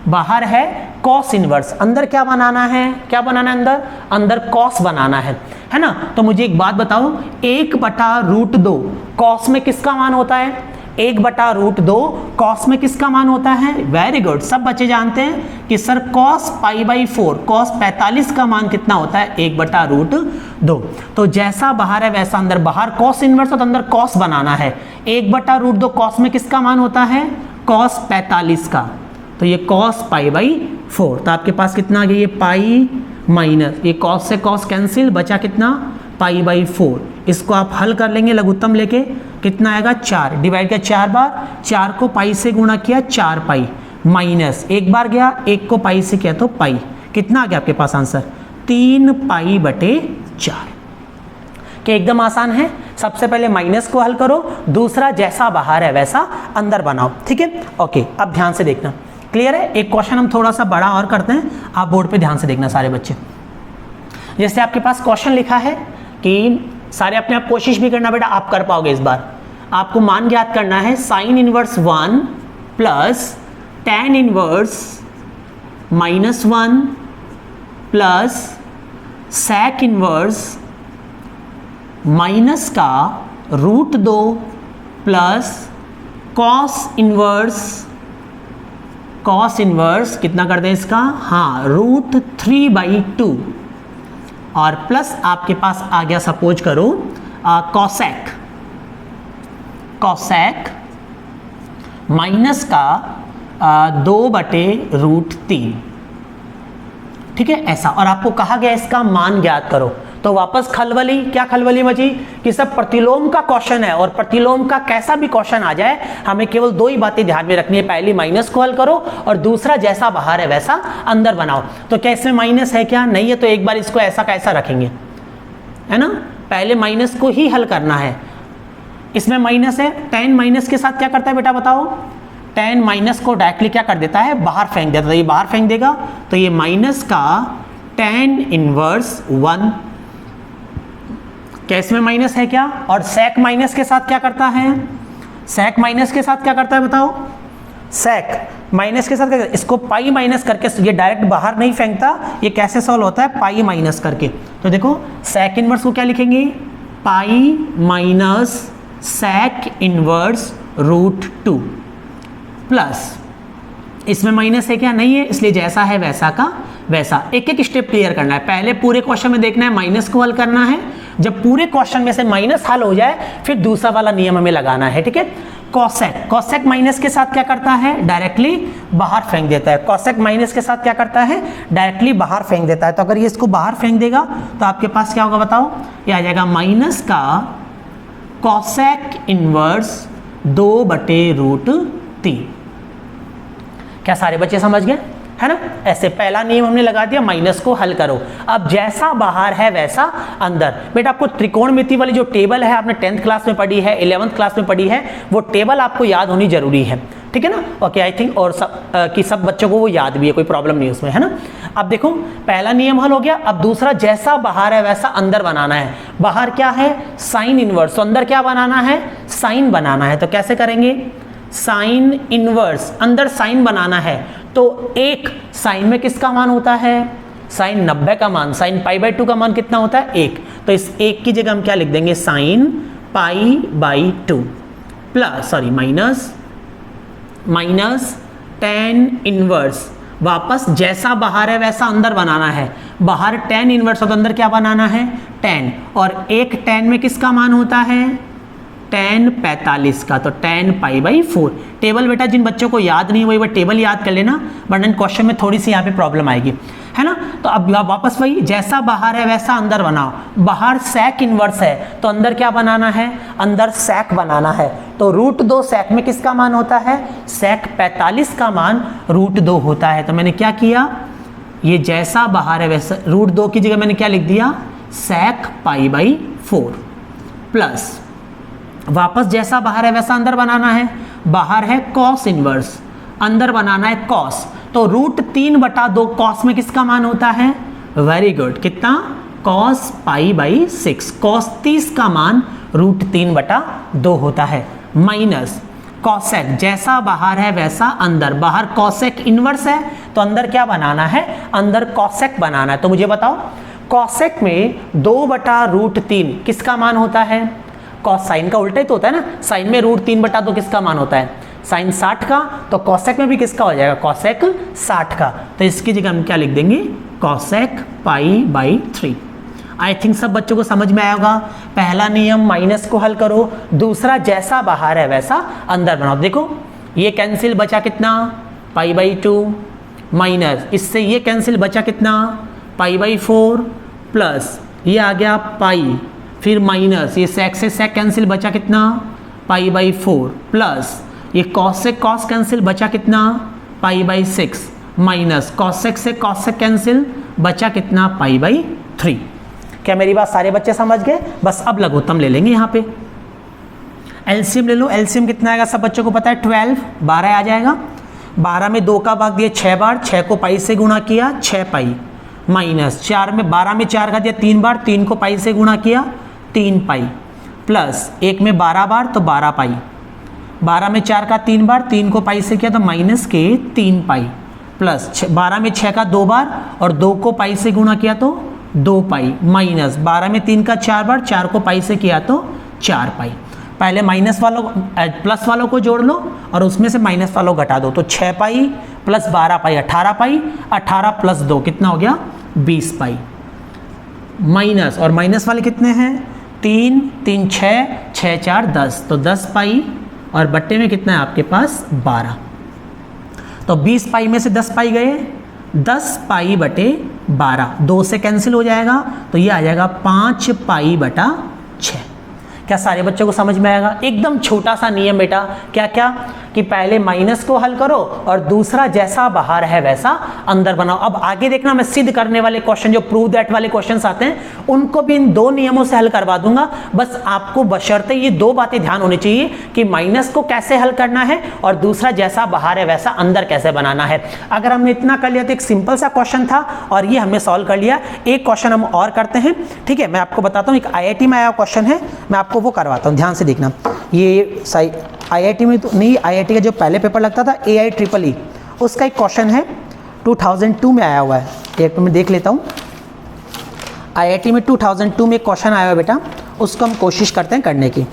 बाहर है कॉस इनवर्स, अंदर क्या बनाना है, क्या बनाना है, अंदर कॉस बनाना है ना। तो मुझे एक बात बताओ, 1/√2 कॉस में किसका मान होता है, 1/√2 कॉस में किसका मान होता है। वेरी गुड, सब बच्चे जानते हैं कि सर cos π/4, cos 45 का मान कितना होता है, 1/√2। तो जैसा बाहर है वैसा अंदर, बाहर cos इनवर्स तो अंदर cos बनाना है। 1/√2 cos में किसका मान होता है, cos 45 का, तो ये cos π/4। तो आपके पास कितना आ गया, ये पाई माइनस, ये cos से cos कैंसिल, बचा कितना, π/4। इसको आप हल कर लेंगे लघुत्तम लेके, कितना आएगा, 4, डिवाइड किया 4 बार, 4 को पाई से गुणा किया 4 पाई, माइनस 1 बार गया, 1 को पाई से किया तो पाई, कितना आ गया आपके पास आंसर, 3 π/4। कि एकदम आसान है। सबसे पहले माइनस को हल करो, दूसरा जैसा बाहर है वैसा अंदर बनाओ। ठीक है, ओके। अब ध्यान से देखना, क्लियर है। एक क्वेश्चन हम थोड़ा सा बड़ा और करते हैं, आप बोर्ड पे ध्यान से देखना सारे बच्चे। जैसे आपके पास क्वेश्चन लिखा है कि सारे अपने आप कोशिश भी करना बेटा, आप कर पाओगे इस बार। आपको मान ज्ञात करना है, sine inverse 1 plus tan inverse -1 plus sec inverse minus का √2 प्लस cos इनवर्स कितना कर दें इसका, हाँ, √3/2 और प्लस आपके पास आ गया, सपोज करो cosec माइनस का 2/√3, ठीक है ऐसा। और आपको कहा गया इसका मान ज्ञात करो, तो वापस खलबली, क्या खलबली मची कि सब प्रतिलोम का क्वेश्चन है, और प्रतिलोम का कैसा भी क्वेश्चन आ जाए हमें केवल दो ही बातें ध्यान में रखनी है, पहली माइनस को हल करो और दूसरा जैसा बाहर है वैसा अंदर बनाओ। तो क्या इसमें माइनस है? क्या नहीं है, तो एक बार इसको ऐसा कैसा रखेंगे, है ना, पहले माइनस को ही हल करना है। इसमें माइनस है, tan माइनस के साथ क्या करता है बेटा बताओ, tan माइनस को डायरेक्टली क्या कर देता है, बाहर फेंक देता है। ये बाहर फेंक देगा तो ये माइनस का tan इनवर्स 1, क्या इसमें माइनस है क्या? और sec माइनस के साथ क्या करता है, sec माइनस के साथ क्या करता है बताओ, sec माइनस के साथ क्या करता है? इसको पाई माइनस करके, ये डायरेक्ट बाहर नहीं फेंकता, ये कैसे सॉल्व होता है, पाई माइनस करके। तो देखो sec इनवर्स को क्या लिखेंगे, pi minus sec inverse √2 plus, इसमें माइनस है क्या? नहीं है, इसलिए जैसा है वैसा का वैसा। एक एक स्टेप क्लियर करना है, पहले पूरे क्वेश्चन में देखना है, माइनस को हल करना है, जब पूरे क्वेश्चन में से माइनस हल हो जाए फिर दूसरा वाला नियम हमें लगाना है, ठीक है। कॉसेक, कॉसेक माइनस के साथ क्या करता है, डायरेक्टली बाहर फेंक देता है। कॉसेक माइनस के साथ क्या करता है, डायरेक्टली बाहर फेंक देता है। तो अगर ये इसको बाहर फेंक देगा तो आपके पास क्या होगा बताओ, ये आ जाएगा माइनस का कॉसेक इनवर्स 2/√3। क्या सारे बच्चे समझ गए, है ना? ऐसे पहला नियम हमने लगा दिया, माइनस को हल करो। अब जैसा बाहर है वैसा अंदर। बेटा आपको त्रिकोणमिति वाली जो टेबल है आपने 10th क्लास में पढ़ी है, 11th क्लास में पढ़ी है, वो टेबल आपको याद होनी जरूरी है, ठीक है ना। ओके, आई थिंक और सब बच्चों को वो याद भी है, कोई प्रॉब्लम नहीं उसमें, है ना। अब देखो पहला नियम हल हो गया। अब दूसरा, जैसा बाहर है वैसा अंदर बनाना है। बाहर क्या है, साइन इनवर्स, तो अंदर क्या बनाना है, साइन बनाना है। तो कैसे करेंगे, साइन इनवर्स, अंदर साइन बनाना है। तो एक साइन में किसका मान होता है, साइन 90 का मान, साइन π/2 का मान कितना होता है, 1। तो इस 1 की जगह हम क्या लिख देंगे, sine π/2 plus sorry minus tan inverse, वापस जैसा बाहर है वैसा अंदर बनाना है। बाहर tan इनवर्स हो तो अंदर क्या बनाना है, tan, और एक tan में किसका मान होता है, tan 45 का, तो tan π/4। टेबल बेटा जिन बच्चों को याद नहीं वही टेबल याद कर लेना, वरना क्वेश्चन में थोड़ी सी यहाँ पे प्रॉब्लम आएगी, है ना। तो अब वापस वही, जैसा बाहर है वैसा अंदर बनाओ। बाहर sec इनवर्स है तो अंदर क्या बनाना है, अंदर sec बनाना है। तो √2 sec में किसका मान होता है, sec 45 का मान √2 होता है। तो मैंने क्या किया, ये जैसा बाहर है वैसा, √2 की जगह मैंने क्या लिख दिया, sec π/4 प्लस, वापस जैसा बाहर है वैसा अंदर बनाना है। बाहर है cos इनवर्स, अंदर बनाना है cos, तो √3/2 cos में किसका मान होता है, वेरी गुड, कितना, cos π/6, cos 30 का मान √3/2 होता है। माइनस cosec, जैसा बाहर है वैसा अंदर, बाहर cosec इनवर्स है तो अंदर क्या बनाना है, अंदर cosec बनाना है। तो मुझे बताओ cosec में 2/√3 किसका मान होता है, कॉस साइन का उल्टा ही तो होता है ना, साइन में √3/2 किसका मान होता है, साइन 60 का, तो कॉसेक में भी किसका हो जाएगा, कॉसेक 60 का। तो इसकी जगह हम क्या लिख देंगे, कॉसेक π/3। आई थिंक सब बच्चों को समझ में आया होगा। पहला नियम, माइनस को हल करो, दूसरा जैसा बाहर है वैसा अंदर बनाओ। देखो ये कैंसिल, बचा कितना, π/2 माइनस, इससे ये कैंसिल, बचा कितना, π/4 प्लस, ये आ गया पाई, फिर माइनस, ये sec से sec कैंसिल, बचा कितना, π/4 प्लस, ये cos से cos कैंसिल, बचा कितना, π/6 माइनस, cosec से cosec कैंसिल, बचा कितना, π/3। क्या मेरी बात सारे बच्चे समझ गए? बस अब लघुत्तम ले लेंगे यहाँ पे। एलसीएम ले लो, एलसीएम कितना आएगा, सब बच्चों को पता है, 12 आ जाएगा। 12 में 2 का भाग दिया 6 बार, 6 को पाई से गुणा किया, 6 पाई, माइनस 4 में 12 में 4 का दिया 3 बार, 3 को पाई से गुणा किया, 3 पाई, प्लस 1 में 12 बार तो 12 पाई, 12 में 4 का 3 बार, 3 को पाई से किया तो माइनस के 3 पाई, प्लस 12 में 6 का 2 बार और 2 को पाई से गुणा किया तो 2 पाई, माइनस 12 में 3 का 4 बार, 4 को पाई से किया तो 4 पाई। पहले माइनस वालों प्लस वालों को जोड़ लो और उसमें से माइनस वालों घटा दो, तो 6 पाई प्लस 12 पाई 18 पाई, 18 प्लस 2 कितना हो गया, 20 पाई, माइनस, और माइनस वाले कितने हैं, 3 3 6 6 4 10, तो 10 पाई और बट्टे में कितना है आपके पास 12। तो 20 पाई में से 10 पाई गए, 10 पाई बटे 12, 2 से कैंसिल हो जाएगा, तो ये आ जाएगा 5 पाई बटा 6। क्या सारे बच्चों को समझ में आएगा? एकदम छोटा सा नियम बेटा, क्या क्या कि पहले माइनस को हल करो और दूसरा जैसा बाहर है वैसा अंदर बनाओ। अब आगे देखना, मैं सिद्ध करने वाले क्वेश्चन, जो प्रूव दैट वाले क्वेश्चंस आते हैं, उनको भी इन 2 नियमों से हल करवा दूंगा। बस आपको बशर्ते ये 2 बातें ध्यान होनी चाहिए कि माइनस को कैसे हल करना है और दूसरा जैसा बाहर है वैसा अंदर कैसे बनाना है। अगर हमने इतना कर लिया तो एक सिंपल सा क्वेश्चन था और ये हमने सॉल्व कर लिया। एक क्वेश्चन हम और करते हैं, ठीक है? मैं आपको बताता हूँ, एक IIT में आया क्वेश्चन है, मैं आपको वो करवाता हूँ, ध्यान से देखना। ये IIT में तो नहीं, IIT का जो पहले पेपर लगता था AIEEE, उसका एक क्वेश्चन है 2002 में आया हुआ है। एक मैं देख लेता हूँ, IIT में 2002 में एक क्वेश्चन आया हुआ है बेटा, उसको हम कोशिश करते हैं करने की।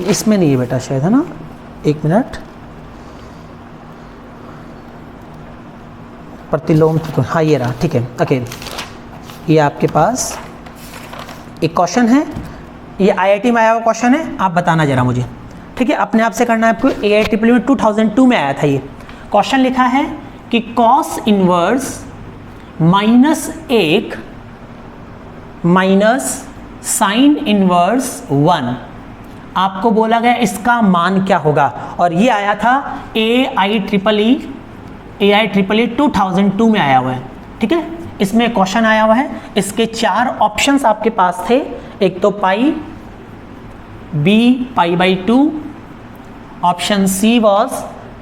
इसमें नहीं है बेटा शायद, है ना? एक मिनट, प्रतिलोम, हाँ ये रहा, ठीक है। ओके, ये आपके पास एक क्वेश्चन है, ये IIT में आया हुआ क्वेश्चन है, आप बताना जरा मुझे, ठीक है? अपने आप से करना है आपको। AIEEE में 2002 में आया था ये क्वेश्चन। लिखा है कि cos inverse -1 minus sine inverse 1, आपको बोला गया इसका मान क्या होगा। और ये आया था AIEEE 2002 में आया हुआ है, ठीक है? इसमें क्वेश्चन आया हुआ है, इसके 4 ऑप्शंस आपके पास थे। एक तो pi, B π/2, option C was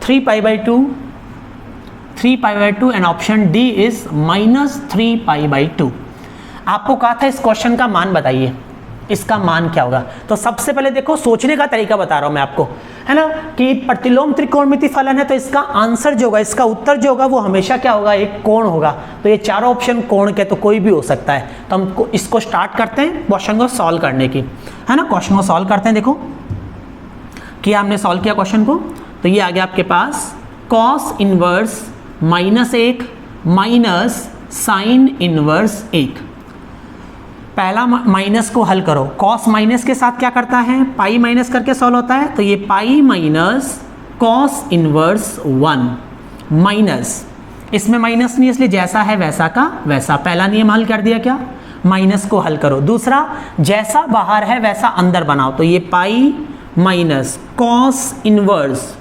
3 π/2, 3 π/2 and option D is -3 π/2। आपको कहा था इस क्वेश्चन का मान बताइए, इसका मान क्या होगा। तो सबसे पहले देखो, सोचने का तरीका बता रहा हूं मैं आपको, है ना, कि प्रतिलोम त्रिकोणमिति फलन है, तो इसका आंसर जो होगा, इसका उत्तर जो होगा वो हमेशा क्या होगा, एक कोण होगा। तो ये चारों ऑप्शन कोण के, तो कोई भी हो सकता है। तो हम इसको स्टार्ट करते हैं क्वेश्चन को सॉल्व करने की, है ना? क्वेश्चन को सॉल्व करते हैं। देखो किया हमने, सॉल्व किया क्वेश्चन को, तो ये आ गया आपके पास cos inverse -1 minus sine inverse 1। पहला माइनस को हल करो, कॉस माइनस के साथ क्या करता है, पाई माइनस करके सॉल्व होता है। तो ये पाई माइनस कॉस इनवर्स 1 माइनस, इसमें माइनस नहीं इसलिए जैसा है वैसा का वैसा। पहला नियम हल कर दिया, क्या, माइनस को हल करो। दूसरा, जैसा बाहर है वैसा अंदर बनाओ। तो ये पाई माइनस कॉस इनवर्स,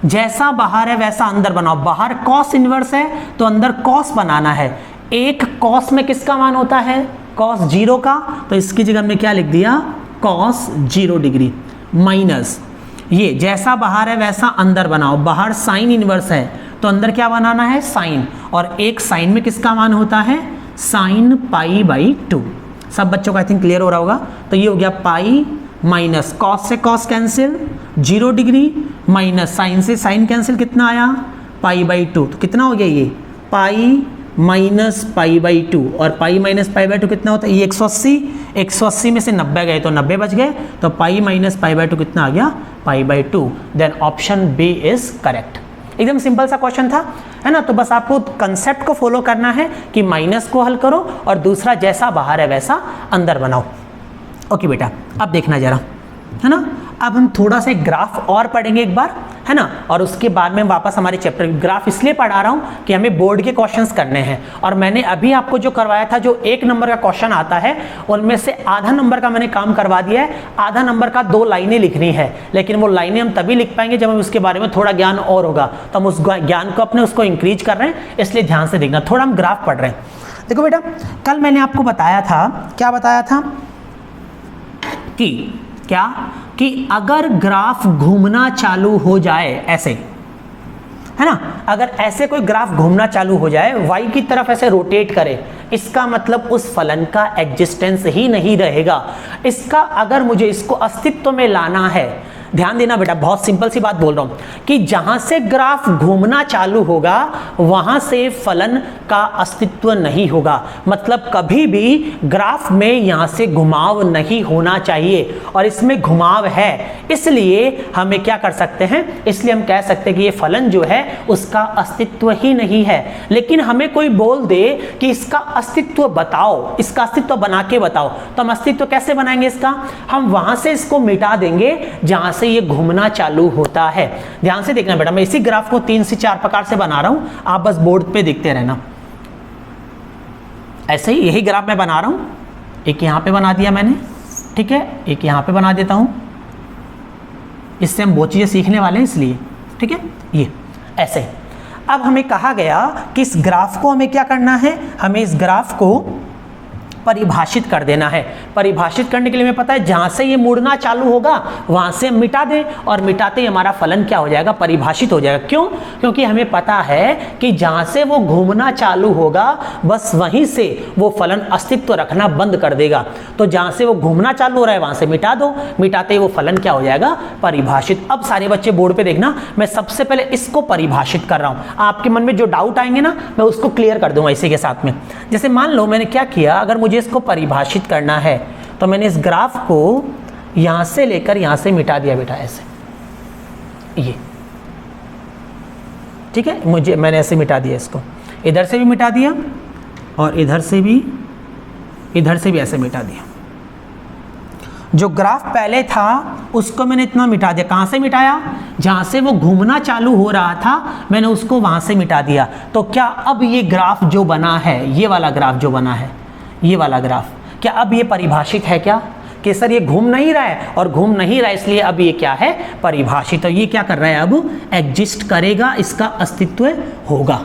जैसा बाहर है वैसा अंदर बनाओ। बाहर कॉस इनवर्स है तो अंदर कॉस बनाना है। एक कॉस में किसका मान होता है, कॉस 0 का, तो इसकी जगह में क्या लिख दिया, कॉस 0 डिग्री माइनस, ये जैसा बाहर है वैसा अंदर बनाओ। बाहर साइन इनवर्स है तो अंदर क्या बनाना है, साइन, और एक साइन में किसका मान होता है, साइन π/2। सब बच्चों को आई थिंक क्लियर हो रहा होगा। तो ये हो गया पाई माइनस कॉस से cos cancel 0 degree minus sine से साइन कैंसिल, कितना आया π/2। तो कितना हो गया ये पाई माइनस π/2, और पाई माइनस π/2 कितना होता है, ये 180, 180 में से 90 गए तो 90 बच गए। तो पाई माइनस π/2 कितना आ गया, π/2। Then option B is correct. एकदम सिंपल सा क्वेश्चन था, है ना? तो बस आपको कंसेप्ट को फॉलो करना है कि माइनस को हल करो और दूसरा जैसा बाहर है वैसा अंदर बनाओ। ओके बेटा, अब देखना जरा, है ना? अब हम थोड़ा सा ग्राफ और पढ़ेंगे एक बार, है ना? और उसके बाद में वापस हमारे चैप्टर ग्राफ इसलिए पढ़ा रहा हूँ कि हमें बोर्ड के क्वेश्चंस करने हैं। और मैंने अभी आपको जो करवाया था, जो 1 नंबर का क्वेश्चन आता है उनमें से आधा नंबर का मैंने काम करवा दिया है। आधा नंबर का 2 लाइनें लिखनी है, लेकिन वो लाइनें हम तभी लिख पाएंगे जब हमें उसके बारे में थोड़ा ज्ञान और होगा। तो हम उस ज्ञान को अपने उसको इंक्रीज कर रहे हैं, इसलिए ध्यान से देखना। थोड़ा हम ग्राफ पढ़ रहे हैं। देखो बेटा, कल मैंने आपको बताया था, क्या बताया था कि क्या, कि अगर ग्राफ घूमना चालू हो जाए ऐसे, है ना, अगर ऐसे कोई ग्राफ घूमना चालू हो जाए, y की तरफ ऐसे रोटेट करे, इसका मतलब उस फलन का एग्जिस्टेंस ही नहीं रहेगा। इसका अगर मुझे इसको अस्तित्व में लाना है, ध्यान देना बेटा, बहुत सिंपल सी बात बोल रहा हूं कि जहां से ग्राफ घूमना चालू होगा वहां से फलन का अस्तित्व नहीं होगा। मतलब कभी भी ग्राफ में यहां से घुमाव नहीं होना चाहिए, और इसमें घुमाव है, इसलिए हमें क्या कर सकते हैं, इसलिए हम कह सकते हैं कि ये फलन जो है उसका अस्तित्व ही नहीं है। लेकिन हमें कोई बोल दे कि इसका अस्तित्व बताओ, इसका अस्तित्व बना के बताओ, तो हम अस्तित्व कैसे बनाएंगे इसका, हम वहां से इसको मिटा देंगे जहां से ये घूमना चालू होता है। ध्यान से देखना बेटा, मैं इसी ग्राफ को 3 से 4 प्रकार से बना रहा हूं, आप बस बोर्ड पे देखते रहना। ऐसे ही यही ग्राफ मैं बना रहा हूं, एक यहां पे बना दिया मैंने, ठीक है, एक यहां पे बना देता हूं, इससे हम बहुत चीजें सीखने वाले हैं इसलिए, ठीक है, ये ऐसे। अब हमें कहा गया कि इस ग्राफ को हमें क्या करना है, हमें इस ग्राफ को परिभाषित कर देना है। परिभाषित करने के लिए हमें पता है जहां से ये मुड़ना चालू होगा वहां से हम मिटा दें, और मिटाते ही हमारा फलन क्या हो जाएगा, परिभाषित हो जाएगा। क्यों? क्योंकि हमें पता है कि जहां से वो घूमना चालू होगा बस वहीं से वो फलन अस्तित्व रखना बंद कर देगा। तो जहां से वो घूमना चालू हो रहा है वहां से मिटा दो, मिटाते ही वो फलन क्या हो जाएगा, परिभाषित। अब सारे बच्चे बोर्ड पे देखना, मैं सबसे पहले इसको परिभाषित कर रहा हूं। आपके मन में जो डाउट आएंगे ना, मैं उसको क्लियर कर दूंगा इसी के साथ में। जैसे मान लो मैंने क्या किया, अगर मुझे इसको परिभाषित करना है तो मैंने इस ग्राफ को यहां से लेकर यहां से मिटा दिया बेटा, ऐसे, ये ठीक है, मैंने ऐसे मिटा दिया इसको, इधर से भी मिटा दिया और इधर से भी ऐसे मिटा दिया। जो ग्राफ पहले था उसको मैंने इतना मिटा दिया, कहां से मिटाया, जहां से वो घूमना चालू हो रहा था मैंने उसको वहां से मिटा दिया। तो क्या अब ये ग्राफ जो बना है, ये वाला ग्राफ जो बना है, ये वाला ग्राफ, क्या अब ये परिभाषित है क्या, कि सर ये घूम नहीं रहा है, और घूम नहीं रहा है इसलिए अब ये क्या है, परिभाषित। तो ये क्या कर रहा है, अब एग्जिस्ट करेगा, इसका अस्तित्व होगा।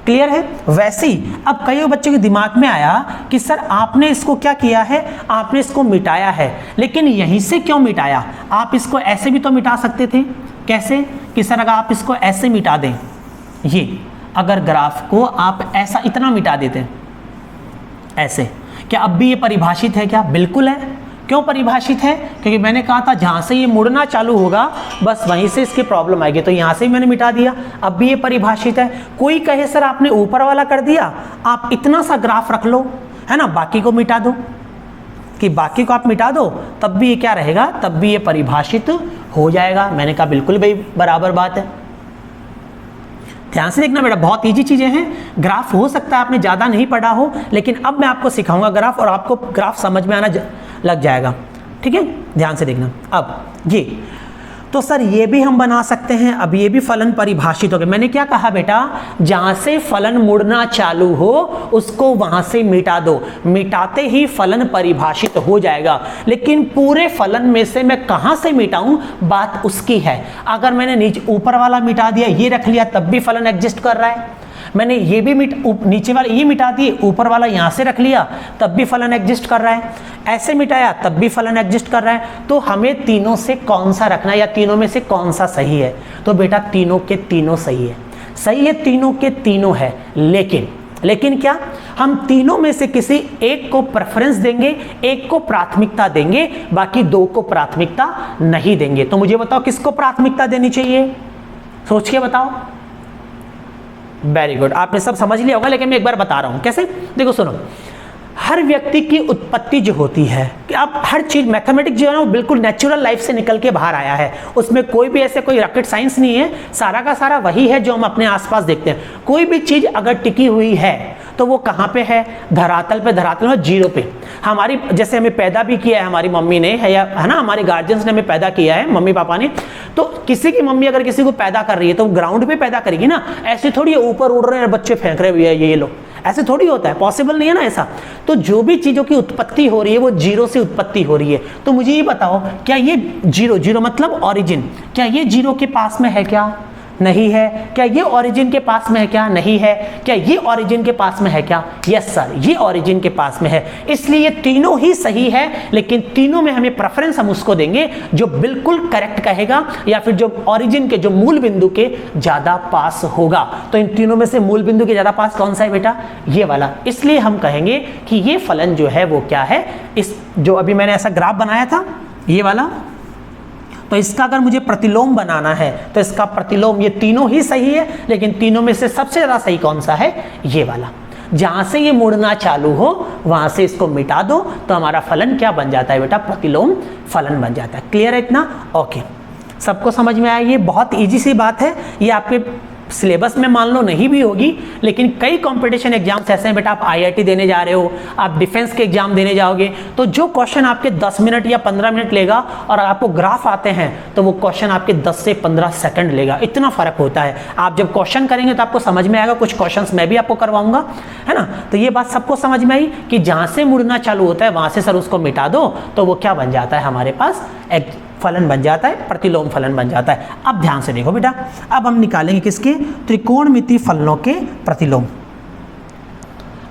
क्लियर है? वैसे ही अब कई बच्चों के दिमाग में आया कि सर आपने इसको क्या किया है, आपने इसको मिटाया है, लेकिन यहीं से क्यों मिटाया, आप इसको ऐसे भी तो मिटा सकते थे। कैसे? कि सर अगर आप इसको ऐसे मिटा दें, ये अगर ग्राफ को आप ऐसा इतना मिटा देते ऐसे, क्या अब भी ये परिभाषित है क्या? बिल्कुल है। क्यों परिभाषित है? क्योंकि मैंने कहा था जहां से ये मुड़ना चालू होगा बस वहीं से इसकी प्रॉब्लम आएगी, तो यहां से ही मैंने मिटा दिया, अब भी ये परिभाषित है। कोई कहे सर आपने ऊपर वाला कर दिया, आप इतना सा ग्राफ रख लो, है ना, बाकी को मिटा दो, कि बाकी को आप मिटा दो तब भी ये क्या रहेगा, तब भी ये परिभाषित हो जाएगा। मैंने कहा बिल्कुल भाई बराबर बात है। ध्यान से देखना बेटा, बहुत इजी चीजें हैं। ग्राफ हो सकता है आपने ज़्यादा नहीं पढ़ा हो, लेकिन अब मैं आपको सिखाऊंगा ग्राफ और आपको ग्राफ समझ में आना लग जाएगा। ठीक है, ध्यान से देखना। अब ये तो सर ये भी हम बना सकते हैं, अब ये भी फलन परिभाषित हो गया। मैंने क्या कहा बेटा, जहां से फलन मुड़ना चालू हो उसको वहां से मिटा दो, मिटाते ही फलन परिभाषित हो जाएगा। लेकिन पूरे फलन में से मैं कहां से मिटाऊं, बात उसकी है। अगर मैंने नीचे ऊपर वाला मिटा दिया, ये रख लिया, तब भी फलन एग्जिस्ट कर रहा है। मैंने ये भी नीचे वाला ये मिटा दिए, ऊपर वाला यहां से रख लिया, तब भी फलन एग्जिस्ट कर रहा है। ऐसे मिटाया तब भी फलन एग्जिस्ट कर रहा है। तो हमें तीनों से कौन सा रखना है, या तीनों में से कौन सा सही है? तो बेटा तीनों के तीनों सही है, सही है, तीनों के तीनों है। लेकिन क्या हम तीनों में से किसी एक को प्रेफरेंस देंगे, एक को प्राथमिकता देंगे, बाकी दो को प्राथमिकता नहीं देंगे? तो मुझे बताओ किसको प्राथमिकता देनी चाहिए, सोच के बताओ। वेरी गुड, आपने सब समझ लिया होगा, लेकिन मैं एक बार बता रहा हूं कैसे। देखो सुनो, हर व्यक्ति की उत्पत्ति जो होती है कि आप हर चीज, मैथमेटिक्स जो है ना वो बिल्कुल नेचुरल लाइफ से निकल के बाहर आया है, उसमें कोई भी ऐसे कोई रॉकेट साइंस नहीं है, सारा का सारा वही है जो हम अपने आसपास देखते हैं। कोई भी चीज अगर टिकी हुई है तो वो कहाँ पे है, धरातल पे, धरातल में जीरो पे। हमारी जैसे हमें पैदा भी किया है हमारी मम्मी ने, है ना, हमारे गार्जियंस ने हमें पैदा किया है, मम्मी पापा ने। तो किसी की मम्मी अगर किसी को पैदा कर रही है तो ग्राउंड पे पैदा करेगी ना, ऐसे थोड़ी ऊपर उड़ रहे हैं बच्चे फेंक रहे हैं ये लो, ऐसे थोड़ी होता है, पॉसिबल नहीं है ना ऐसा। तो जो भी चीजों की उत्पत्ति हो रही है वो जीरो से उत्पत्ति हो रही है। तो मुझे ये बताओ, क्या ये जीरो, जीरो मतलब ओरिजिन, क्या ये जीरो के पास में है क्या? नहीं है। क्या ये ओरिजिन के पास में है क्या? नहीं है। क्या ये ओरिजिन के पास में है क्या? यस सर, ये ओरिजिन के पास में है। इसलिए ये तीनों ही सही है, लेकिन तीनों में हमें प्रेफरेंस हम उसको देंगे जो बिल्कुल करेक्ट कहेगा, या फिर जो ओरिजिन के, जो मूल बिंदु के ज्यादा पास होगा। तो इन तीनों में से मूल बिंदु के ज्यादा पास कौन सा है बेटा? ये वाला। इसलिए हम कहेंगे कि ये फलन जो है वो क्या है, इस जो अभी मैंने ऐसा ग्राफ बनाया था ये वाला, तो इसका अगर मुझे प्रतिलोम बनाना है तो इसका प्रतिलोम, ये तीनों ही सही है, लेकिन तीनों में से सबसे ज़्यादा सही कौन सा है? ये वाला। जहाँ से ये मुड़ना चालू हो वहाँ से इसको मिटा दो तो हमारा फलन क्या बन जाता है बेटा? प्रतिलोम फलन बन जाता है। क्लियर है इतना? ओके, सबको समझ में आया? ये बहुत ईजी सी बात है, ये आपके सिलेबस में मान लो नहीं भी होगी, लेकिन कई कंपटीशन एग्जाम्स ऐसे हैं बेटा, आप आईआईटी देने जा रहे हो, आप डिफेंस के एग्जाम देने जाओगे, तो जो क्वेश्चन आपके 10 मिनट या 15 मिनट लेगा और आपको ग्राफ आते हैं तो वो क्वेश्चन आपके 10 से 15 सेकंड लेगा। इतना फर्क होता है। आप जब क्वेश्चन करेंगे तो आपको समझ में आएगा, कुछ क्वेश्चंस मैं भी आपको करवाऊंगा, है ना? तो ये बात सबको समझ में आई कि जहाँ से मुड़ना चालू होता है वहाँ से सर उसको मिटा दो तो वो क्या बन जाता है? हमारे पास एक फलन बन जाता है, प्रतिलोम फलन बन जाता है। अब ध्यान से देखो बेटा, अब हम निकालेंगे किसके? त्रिकोणमितीय फलनों के प्रतिलोम।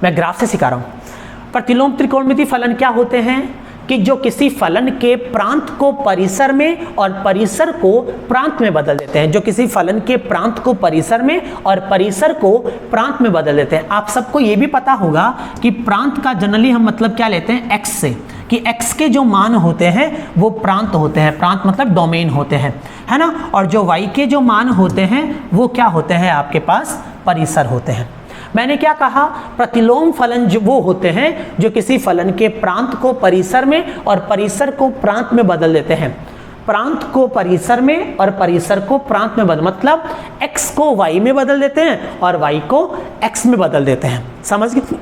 मैं ग्राफ से सिखा रहा हूं। प्रतिलोम त्रिकोणमितीय फलन क्या होते हैं? कि जो किसी फलन के प्रांत को परिसर में और परिसर को प्रांत में बदल देते हैं। जो किसी फलन के प्रांत को परिसर में और परिसर को प्रांत में बदल देते हैं। आप सबको ये भी पता होगा कि प्रांत का जनरली हम मतलब क्या लेते हैं? एक्स से, कि x के जो मान होते हैं वो प्रांत होते हैं। प्रांत मतलब डोमेन होते हैं, है ना? और जो y के जो मान होते हैं वो क्या होते हैं? आपके पास परिसर होते हैं। मैंने क्या कहा? प्रतिलोम फलन जो वो होते हैं जो किसी फलन के प्रांत को परिसर में और परिसर को प्रांत में बदल देते हैं। प्रांत को परिसर में और परिसर को प्रांत में बदल, मतलब x को y में बदल देते हैं और y को x में बदल देते हैं। समझ गए?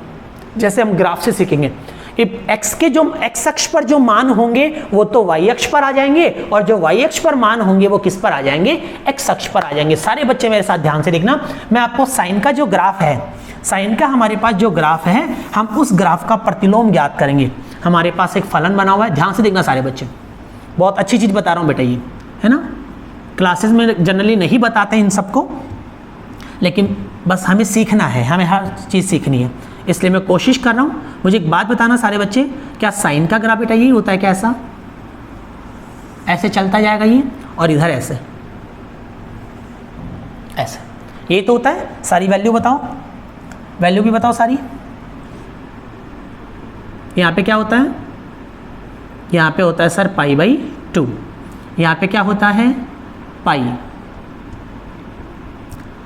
जैसे हम ग्राफ से सीखेंगे कि x के जो x अक्ष पर जो मान होंगे वो तो y अक्ष पर आ जाएंगे और जो y अक्ष पर मान होंगे वो किस पर आ जाएंगे? x अक्ष पर आ जाएंगे। सारे बच्चे मेरे साथ ध्यान से देखना। मैं आपको साइन का जो ग्राफ है, साइन का हमारे पास जो ग्राफ है, हम उस ग्राफ का प्रतिलोम ज्ञात करेंगे। हमारे पास एक फलन बना हुआ है, ध्यान से देखना सारे बच्चे। बहुत अच्छी चीज़ बता रहा हूँ बेटा, ये है ना? क्लासेस में जनरली नहीं बताते इन सबको, लेकिन बस हमें सीखना है, हमें हर चीज़ सीखनी है, इसलिए मैं कोशिश कर रहा हूँ। मुझे एक बात बताना सारे बच्चे, क्या साइन का ग्राफ बेटा यही होता है? क्या ऐसा ऐसे चलता जाएगा ये, और इधर ऐसे ऐसे, ये तो होता है? सारी वैल्यू बताओ, वैल्यू भी बताओ सारी। यहाँ पे क्या होता है? यहाँ पे होता है सर π/2। यहाँ पे क्या होता है? पाई।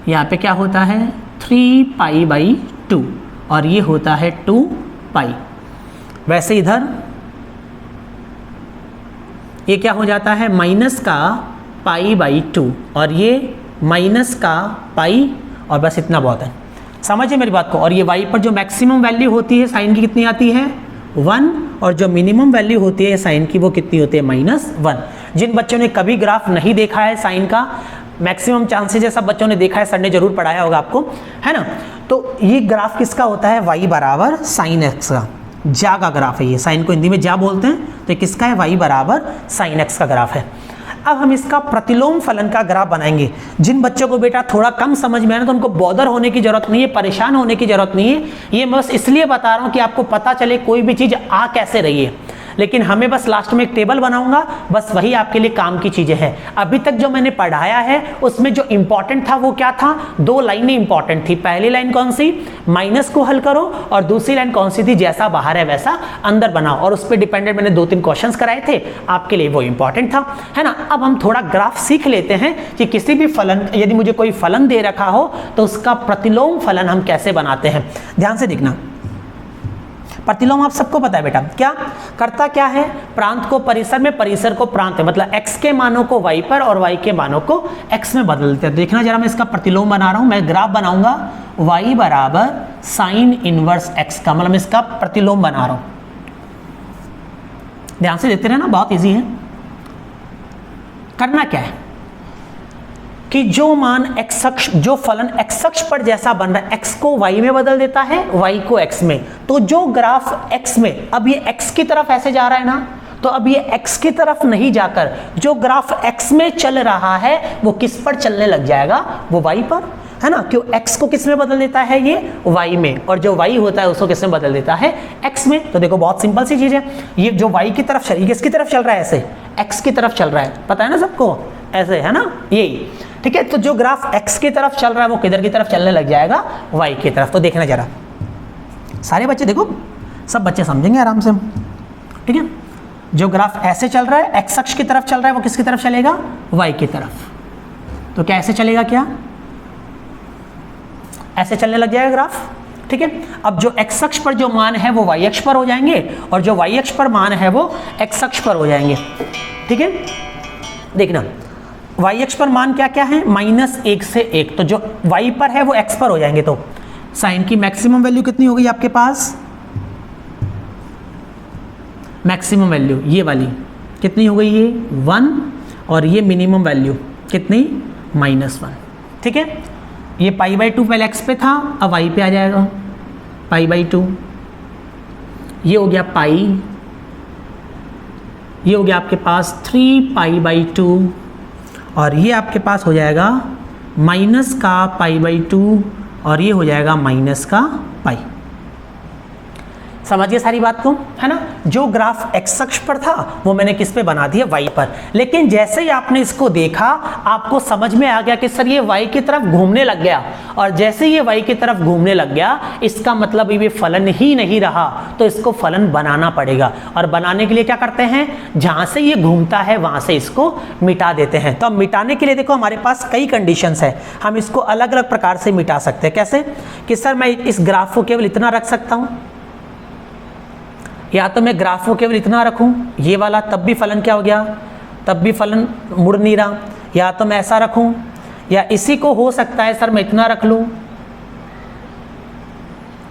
यहाँ पे क्या होता है? 3π/2 और ये होता है 2π। वैसे इधर ये क्या हो जाता है? माइनस का π/2 और ये माइनस का पाई, और बस इतना बहुत है। समझिए मेरी बात को। और ये y पर जो मैक्सिमम वैल्यू होती है साइन की कितनी आती है? 1, और जो मिनिमम वैल्यू होती है साइन की वो कितनी होती है? -1। जिन बच्चों ने कभी ग्राफ नहीं देखा है साइन का, मैक्सिमम चांसेस है सब बच्चों ने देखा है, सर ने जरूर पढ़ाया होगा आपको, है ना? तो ये ग्राफ किसका होता है? y बराबर साइन x का, जा का ग्राफ है ये। साइन को हिंदी में जा बोलते हैं, तो किसका है? y बराबर साइन x का ग्राफ है। अब हम इसका प्रतिलोम फलन का ग्राफ बनाएंगे। जिन बच्चों को बेटा थोड़ा कम समझ में आए ना, तो उनको बॉदर होने की जरूरत नहीं है, परेशान होने की जरूरत नहीं है। ये मैं बस इसलिए बता रहा हूँ कि आपको पता चले कोई भी चीज़ आ कैसे रही है। लेकिन हमें बस लास्ट में एक टेबल बनाऊंगा, बस वही आपके लिए काम की चीजें हैं। अभी तक जो मैंने पढ़ाया है उसमें जो इंपॉर्टेंट था वो क्या था? 2 लाइनें इंपॉर्टेंट थी। पहली लाइन कौन सी? माइनस को हल करो, और दूसरी लाइन कौन सी थी? जैसा बाहर है वैसा अंदर बनाओ। और उस पर डिपेंडेंट मैंने 2-3 क्वेश्चंस कराए थे आपके लिए, वो इंपॉर्टेंट था, है ना? अब हम थोड़ा ग्राफ सीख लेते हैं कि किसी भी फलन, यदि मुझे कोई फलन दे रखा हो तो उसका प्रतिलोम फलन हम कैसे बनाते हैं। ध्यान से देखना। प्रतिलोम आप सबको पता है बेटा, क्या करता क्या है? प्रांत को परिसर में, परिसर को प्रांत में, मतलब x के मानों को y पर और y के मानों को x में बदल देते हैं। देखना जरा, मैं इसका प्रतिलोम बना रहा हूं, मैं ग्राफ बनाऊंगा y बराबर साइन इनवर्स x का, मतलब इसका प्रतिलोम बना रहा हूं। ध्यान से देखते रहना, बहुत इजी है। करना क्या है कि जो मान x अक्ष, जो फलन x अक्ष पर जैसा बन रहा है, x को y में बदल देता है, y को x में। तो जो ग्राफ x में, अब ये x की तरफ ऐसे जा रहा है ना, तो अब ये x की तरफ नहीं जाकर जो ग्राफ x में चल रहा है वो किस पर चलने लग जाएगा? वो y पर, है ना? क्यों? x को किस में बदल देता है? ये y में, और जो y होता है उसको किस में बदल देता है? x में। तो देखो बहुत सिंपल सी चीज है, ये जो y की तरफ चल, ये किसकी तरफ चल रहा है? ऐसे x की तरफ चल रहा है, पता है ना सबको? ऐसे, है ना? यही, ठीक है। तो जो ग्राफ x की तरफ चल रहा है वो किधर की तरफ चलने लग जाएगा? y की तरफ। तो देखना जरा, सारे बच्चे देखो, सब बच्चे समझेंगे आराम से, ठीक है? जो ग्राफ ऐसे चल रहा है, एक्स अक्ष की तरफ चल रहा है, वो किसकी तरफ चलेगा? वाई की तरफ। तो क्या ऐसे चलेगा? क्या ऐसे चलने लग जाएगा ग्राफ? ठीक है। अब जो एक्स अक्ष पर जो मान है वो वाई अक्ष पर हो जाएंगे, और जो वाई अक्ष पर मान है वो एक्स अक्ष पर हो जाएंगे। ठीक है, देखना वाई अक्ष पर मान क्या क्या है? -1 से 1, तो जो वाई पर है वो एक्स पर हो जाएंगे। तो साइन की मैक्सिमम वैल्यू कितनी हो गई आपके पास? मैक्सिमम वैल्यू ये वाली कितनी हो गई? ये 1, और ये मिनिमम वैल्यू कितनी? -1। ठीक है, ये π/2 पहले x पे था, अब y पे आ जाएगा π/2। ये हो गया पाई, ये हो गया आपके पास 3π/2, और ये आपके पास हो जाएगा माइनस का π/2, और ये हो जाएगा माइनस का पाई। समझिए सारी बात को, है ना? जो ग्राफ एक्स अक्ष पर था वो मैंने किस पे बना दिया? वाई पर। लेकिन जैसे ही आपने इसको देखा, आपको समझ में आ गया कि सर ये वाई की तरफ घूमने लग गया, और जैसे ये वाई की तरफ घूमने लग गया, इसका मतलब ये फलन ही नहीं रहा, तो इसको फलन बनाना पड़ेगा। और बनाने के लिए क्या करते हैं? जहां से ये घूमता है वहां से इसको मिटा देते हैं। तो अब मिटाने के लिए देखो हमारे पास कई कंडीशंस है, हम इसको अलग अलग प्रकार से मिटा सकते हैं। कैसे? कि सर मैं इस ग्राफ को केवल इतना रख सकता हूं, या तो मैं ग्राफ को केवल इतना रखूं ये वाला, तब भी फलन क्या हो गया? तब भी फलन मुड़ नहीं रहा। या तो मैं ऐसा रखूं, या इसी को हो सकता है सर मैं इतना रख लूं,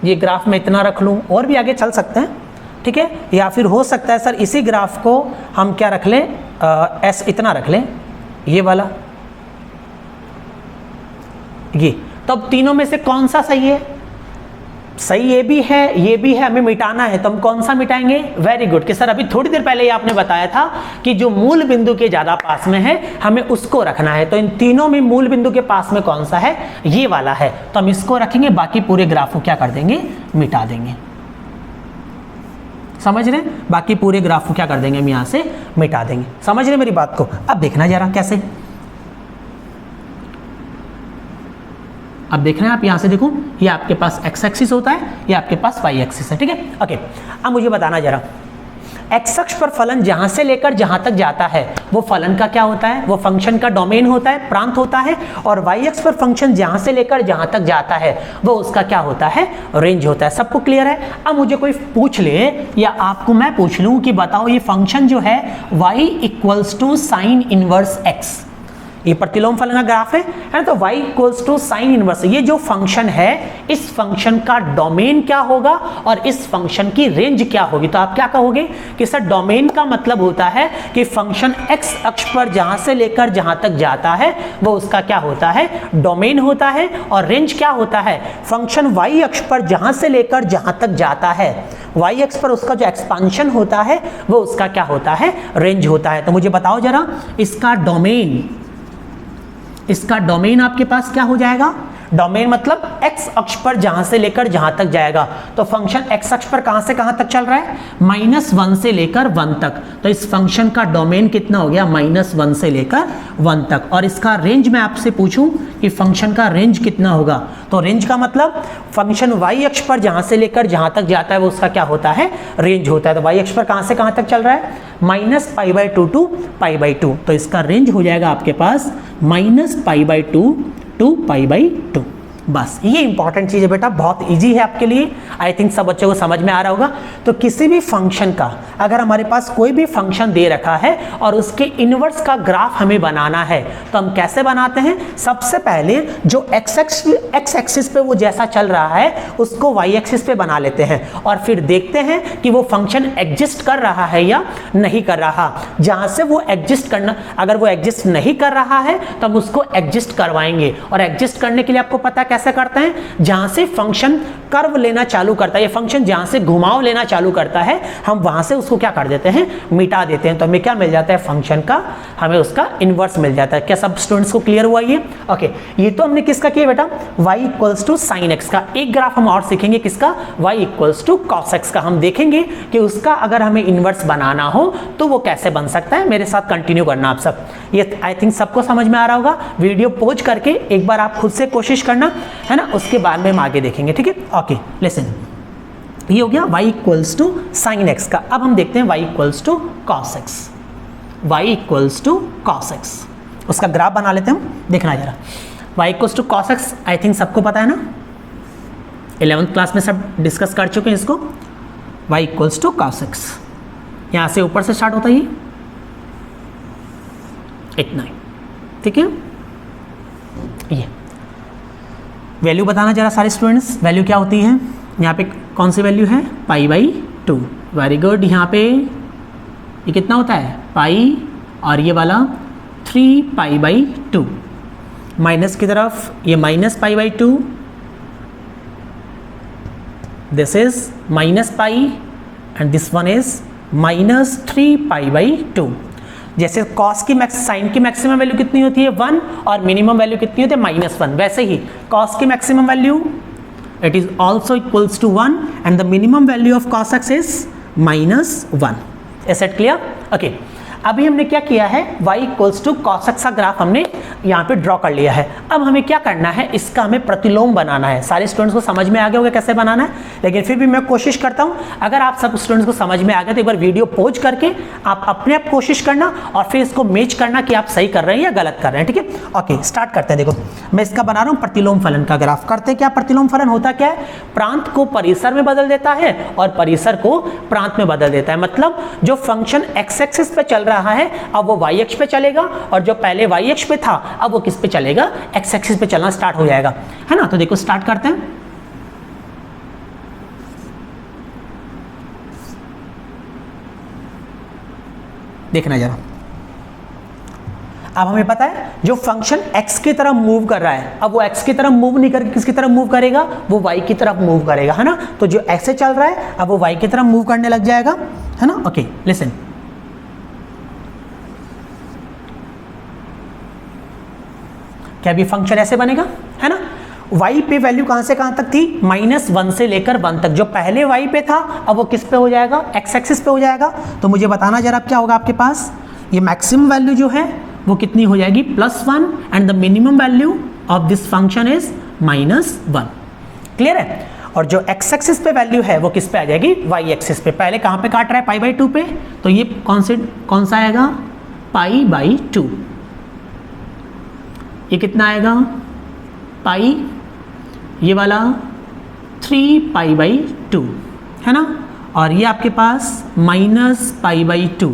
ये ग्राफ में इतना रख लूं, और भी आगे चल सकते हैं। ठीक है, या फिर हो सकता है सर इसी ग्राफ को हम क्या रख लें? एस इतना रख लें, ये वाला, ये। तो अब तीनों में से कौन सा सही है? सही ये भी है, ये भी है, हमें मिटाना है, तो हम कौन सा मिटाएंगे? Very good. कि सर अभी थोड़ी देर पहले ही आपने बताया था कि जो मूल बिंदु के ज्यादा पास में है हमें उसको रखना है। तो इन तीनों में मूल बिंदु के पास में कौन सा है? ये वाला है, तो हम इसको रखेंगे, बाकी पूरे ग्राफ को क्या कर देंगे? मिटा देंगे। समझ रहे? बाकी पूरे ग्राफ को क्या कर देंगे? हम यहां से मिटा देंगे। समझ रहे मेरी बात को? अब देखना जरा कैसे। अब देखना है आप, यहां से देखो, ये आपके पास एक्स एक्सिस होता है, ये आपके पास वाई एक्सिस है। ठीक है, ओके। अब मुझे बताना जरा, एक्स अक्ष पर फलन जहां से लेकर जहां तक जाता है वो फलन का क्या होता है? वो फंक्शन का डोमेन होता है, प्रांत होता है। और वाई एक्स पर फंक्शन जहां से लेकर जहां तक जाता है वो उसका क्या होता है? रेंज होता है। सबको क्लियर है? अब मुझे कोई पूछ ले, या आपको मैं पूछ लूं कि बताओ ये फंक्शन जो है y = sin इनवर्स x, ये प्रतिलोम फलन का ग्राफ है ना? तो y = sin इनवर्स, ये जो फंक्शन है इस फंक्शन का डोमेन क्या होगा और इस फंक्शन की रेंज क्या होगी? तो आप क्या कहोगे कि सर डोमेन का मतलब होता है कि फंक्शन x अक्ष पर जहां से लेकर जहां तक जाता है वो उसका क्या होता है? डोमेन होता है। और रेंज क्या होता है? फंक्शन y अक्ष पर जहां से लेकर जहां तक जाता है, y अक्ष पर उसका जो एक्सपांशन होता है वो उसका क्या होता है? रेंज होता है। तो मुझे बताओ जरा, इसका डोमेन आपके पास क्या हो जाएगा? डोमेन मतलब x अक्ष पर जहां से लेकर जहां तक जाएगा। तो फंक्शन x अक्ष पर कहां से कहां तक चल रहा है? -1 से लेकर 1 तक। तो इस फंक्शन का डोमेन कितना हो गया? -1 से लेकर 1 तक। और इसका रेंज मैं आपसे पूछूं कि फंक्शन का रेंज कितना होगा? तो रेंज का मतलब फंक्शन y अक्ष पर जहां से लेकर जहां तक जाता है वो उसका क्या होता है? रेंज होता है। तो y अक्ष पर कहां से कहां तक चल रहा है? -π/2 to π/2। तो इसका रेंज हो जाएगा आपके पास -π/2 to π/2। बस ये इंपॉर्टेंट चीज है बेटा, बहुत इजी है आपके लिए। आई थिंक सब बच्चों को समझ में आ रहा होगा। तो किसी भी फंक्शन का, अगर हमारे पास कोई भी फंक्शन दे रखा है और उसके इनवर्स का ग्राफ हमें बनाना है तो हम कैसे बनाते हैं? सबसे पहले जो एक्स एक्सिस पे वो जैसा चल रहा है उसको वाई एक्सिस पे बना लेते हैं, और फिर देखते हैं कि वो फंक्शन एग्जिस्ट कर रहा है या नहीं कर रहा। जहां से वो एग्जिस्ट करना, अगर वो एग्जिस्ट नहीं कर रहा है तो हम उसको एग्जिस्ट करवाएंगे। और एग्जिस्ट करने के लिए आपको पता कैसे करते हैं? जहां से फंक्शन कर्व लेना चालू करता है, ये फंक्शन जहां से घुमाव लेना चालू करता है हम वहां से उसको क्या कर देते हैं? मिटा देते हैं। तो हमें क्या मिल जाता है? फंक्शन का, हमें उसका इनवर्स मिल जाता है। क्या सब स्टूडेंट्स को क्लियर हुआ ये? ओके, ये तो हमने किसका किया बेटा? y = sin x का। एक ग्राफ हम और सीखेंगे, किसका? y = cos x का। हम देखेंगे कि उसका अगर हमें इनवर्स बनाना हो तो वो कैसे बन सकता है। मेरे साथ कंटिन्यू करना आप सब। ये आई थिंक सबको समझ में आ रहा होगा। वीडियो पॉज करके एक बार आप खुद से कोशिश करना, है ना? उसके बाद में हम आगे देखेंगे। ठीक है, ओके लिसन। ये हो गया y equals to sine x का। अब हम देखते हैं y equals to cos x, y equals to cos x, उसका ग्राफ बना लेते हैं हम, देखना जरा। y equals to cos x I think सबको पता है ना, 11th क्लास में सब डिस्कस कर चुके हैं इसको। y equals to cos x, यहाँ से ऊपर से स्टार्ट होता है, इतना ही, ठीक है। ये वैल्यू बताना जरा सारे स्टूडेंट्स, वैल्यू क्या होती है, यहाँ पे कौन सी वैल्यू है, π/2, वेरी गुड। यहाँ पे ये कितना होता है, पाई, और ये वाला 3π/2, माइनस की तरफ ये -π/2, this is -π and this one is -3π/2। जैसे कॉस की साइन की मैक्सिमम वैल्यू कितनी होती है 1 और मिनिमम वैल्यू कितनी होती है -1, वैसे ही कॉस की maximum value it is also equals to 1 and the minimum value of cos x is -1. Is that clear? Okay. अभी हमने क्या किया है, y equals to cos x का ग्राफ हमने यहाँ पे ड्रॉ कर लिया है। अब हमें क्या करना है, इसका हमें प्रतिलोम बनाना है। सारे स्टूडेंट्स को समझ में आ गया होगा कैसे बनाना है, लेकिन फिर भी मैं कोशिश करता हूँ, अगर आप सब स्टूडेंट्स को समझ में आ गया तो एक बार वीडियो पॉज करके आप अपने आप कोशिश करना और फिर इसको मैच करना कि आप सही कर रहे हैं या गलत कर रहे हैं, ठीक है। ओके, स्टार्ट करते हैं। देखो मैं इसका बना रहा हूँ प्रतिलोम फलन का ग्राफ। करते क्या, प्रतिलोम फलन होता क्या है, प्रांत को परिसर में बदल देता है और परिसर को प्रांत में बदल देता है। मतलब जो फंक्शन एक्स एक्सिस पे चल रहा है अब वो y अक्ष पे चलेगा, और जो पहले y अक्ष पे था अब वो किस पे चलेगा, x एक्सिस पे चलना स्टार्ट हो जाएगा, है ना। तो देखो स्टार्ट करते हैं। देखना जरा, अब हमें पता है जो फंक्शन x की तरफ मूव कर रहा है, अब वो x की तरफ मूव नहीं करके किसकी तरफ मूव करेगा, वो y की तरफ मूव करेगा, है ना। तो जो x से चल रहा है अब वो y की तरफ मूव करने लग जाएगा, है ना। ओके लिसन, क्या भी फंक्शन ऐसे बनेगा, है ना। y पे वैल्यू कहां से कहां तक थी, -1 से लेकर 1 तक। जो पहले y पे था अब वो किस पे हो जाएगा, x एक्सिस पे हो जाएगा। तो मुझे बताना जरा क्या होगा आपके पास, ये मैक्सिमम वैल्यू जो है वो कितनी हो जाएगी, +1 and the minimum value of this function is -1। Clear है। और जो x एक्सिस पे वैल्यू है वो किस पे आ जाएगी, y एक्सिस पे। पहले कहां पे काट रहा है, π/2 पे, तो ये कौन सा आएगा, π/2। ये कितना आएगा, पाई, ये वाला 3π/2, है ना। और ये आपके पास -π/2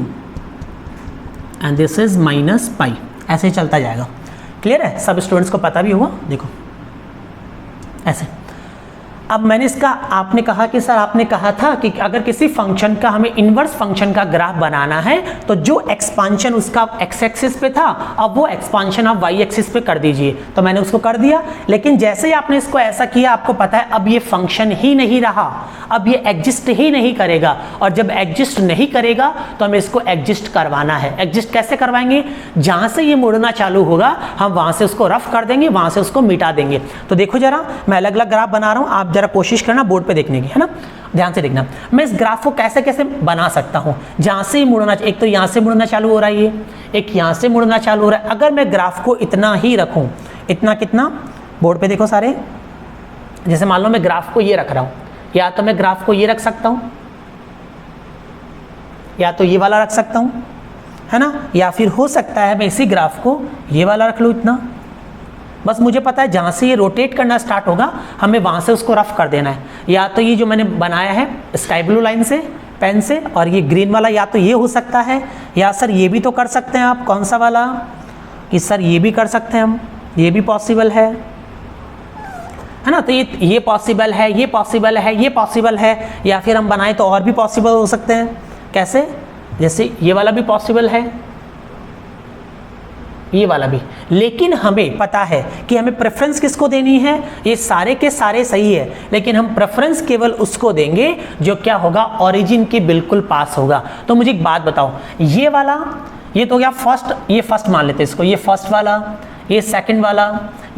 एंड दिस इज -π, ऐसे चलता जाएगा। क्लियर है, सब स्टूडेंट्स को पता भी होगा। देखो ऐसे। अब मैंने इसका, आपने कहा कि सर आपने कहा था कि अगर किसी फंक्शन का हमें इनवर्स फंक्शन का ग्राफ बनाना है तो जो एक्सपांशन उसका एक्स एक्सिस पे था अब वो एक्सपांशन आप वाई एक्सिस पे कर दीजिए। तो मैंने उसको कर दिया, लेकिन जैसे ही आपने इसको ऐसा किया आपको पता है अब ये फंक्शन ही नहीं रहा, अब ये एग्जिस्ट ही नहीं करेगा। और जब एग्जिस्ट नहीं करेगा तो हमें इसको एग्जिस्ट करवाना है। एग्जिस्ट कैसे करवाएंगे, जहाँ से ये मुड़ना चालू होगा हम वहाँ से उसको रफ कर देंगे, वहाँ से उसको मिटा देंगे। तो देखो जरा, मैं अलग अलग ग्राफ बना रहा हूँ, आप जरा कोशिश करना बोर्ड पे देखने की, है ना। ध्यान से देखना, मैं इस ग्राफ को कैसे कैसे बना सकता हूँ। जहाँ से ही मुड़ना, एक तो यहाँ से मुड़ना चालू हो रहा है, ये एक यहाँ से मुड़ना चालू हो रहा है। अगर मैं ग्राफ को इतना ही रखूँ, इतना कितना, बोर्ड पे देखो सारे, जैसे मान लो मैं ग्राफ को ये रख रहा हूँ, या तो मैं ग्राफ को ये रख सकता हूँ, या तो ये वाला रख सकता हूँ, है ना। या फिर हो सकता है मैं इसी ग्राफ को ये वाला रख लूँ इतना। बस मुझे पता है जहाँ से ये रोटेट करना स्टार्ट होगा हमें वहाँ से उसको रफ कर देना है। या तो ये जो मैंने बनाया है स्काई ब्लू लाइन से, पेन से, और ये ग्रीन वाला या तो ये हो सकता है, या सर ये भी तो कर सकते हैं आप, कौन सा वाला, कि सर ये भी कर सकते हैं हम, ये भी पॉसिबल है ना। तो ये पॉसिबल है, ये पॉसिबल है, ये पॉसिबल है। या फिर हम बनाए तो और भी पॉसिबल हो सकते हैं। कैसे, जैसे ये वाला भी पॉसिबल है, ये वाला भी। लेकिन हमें पता है कि हमें प्रेफरेंस किसको देनी है, ये सारे के सारे सही है, लेकिन हम प्रेफरेंस केवल उसको देंगे जो क्या होगा, ओरिजिन के बिल्कुल पास होगा। तो मुझे एक बात बताओ, ये वाला, ये तो क्या फर्स्ट, ये फर्स्ट मान लेते हैं इसको, ये फर्स्ट वाला, ये सेकंड वाला,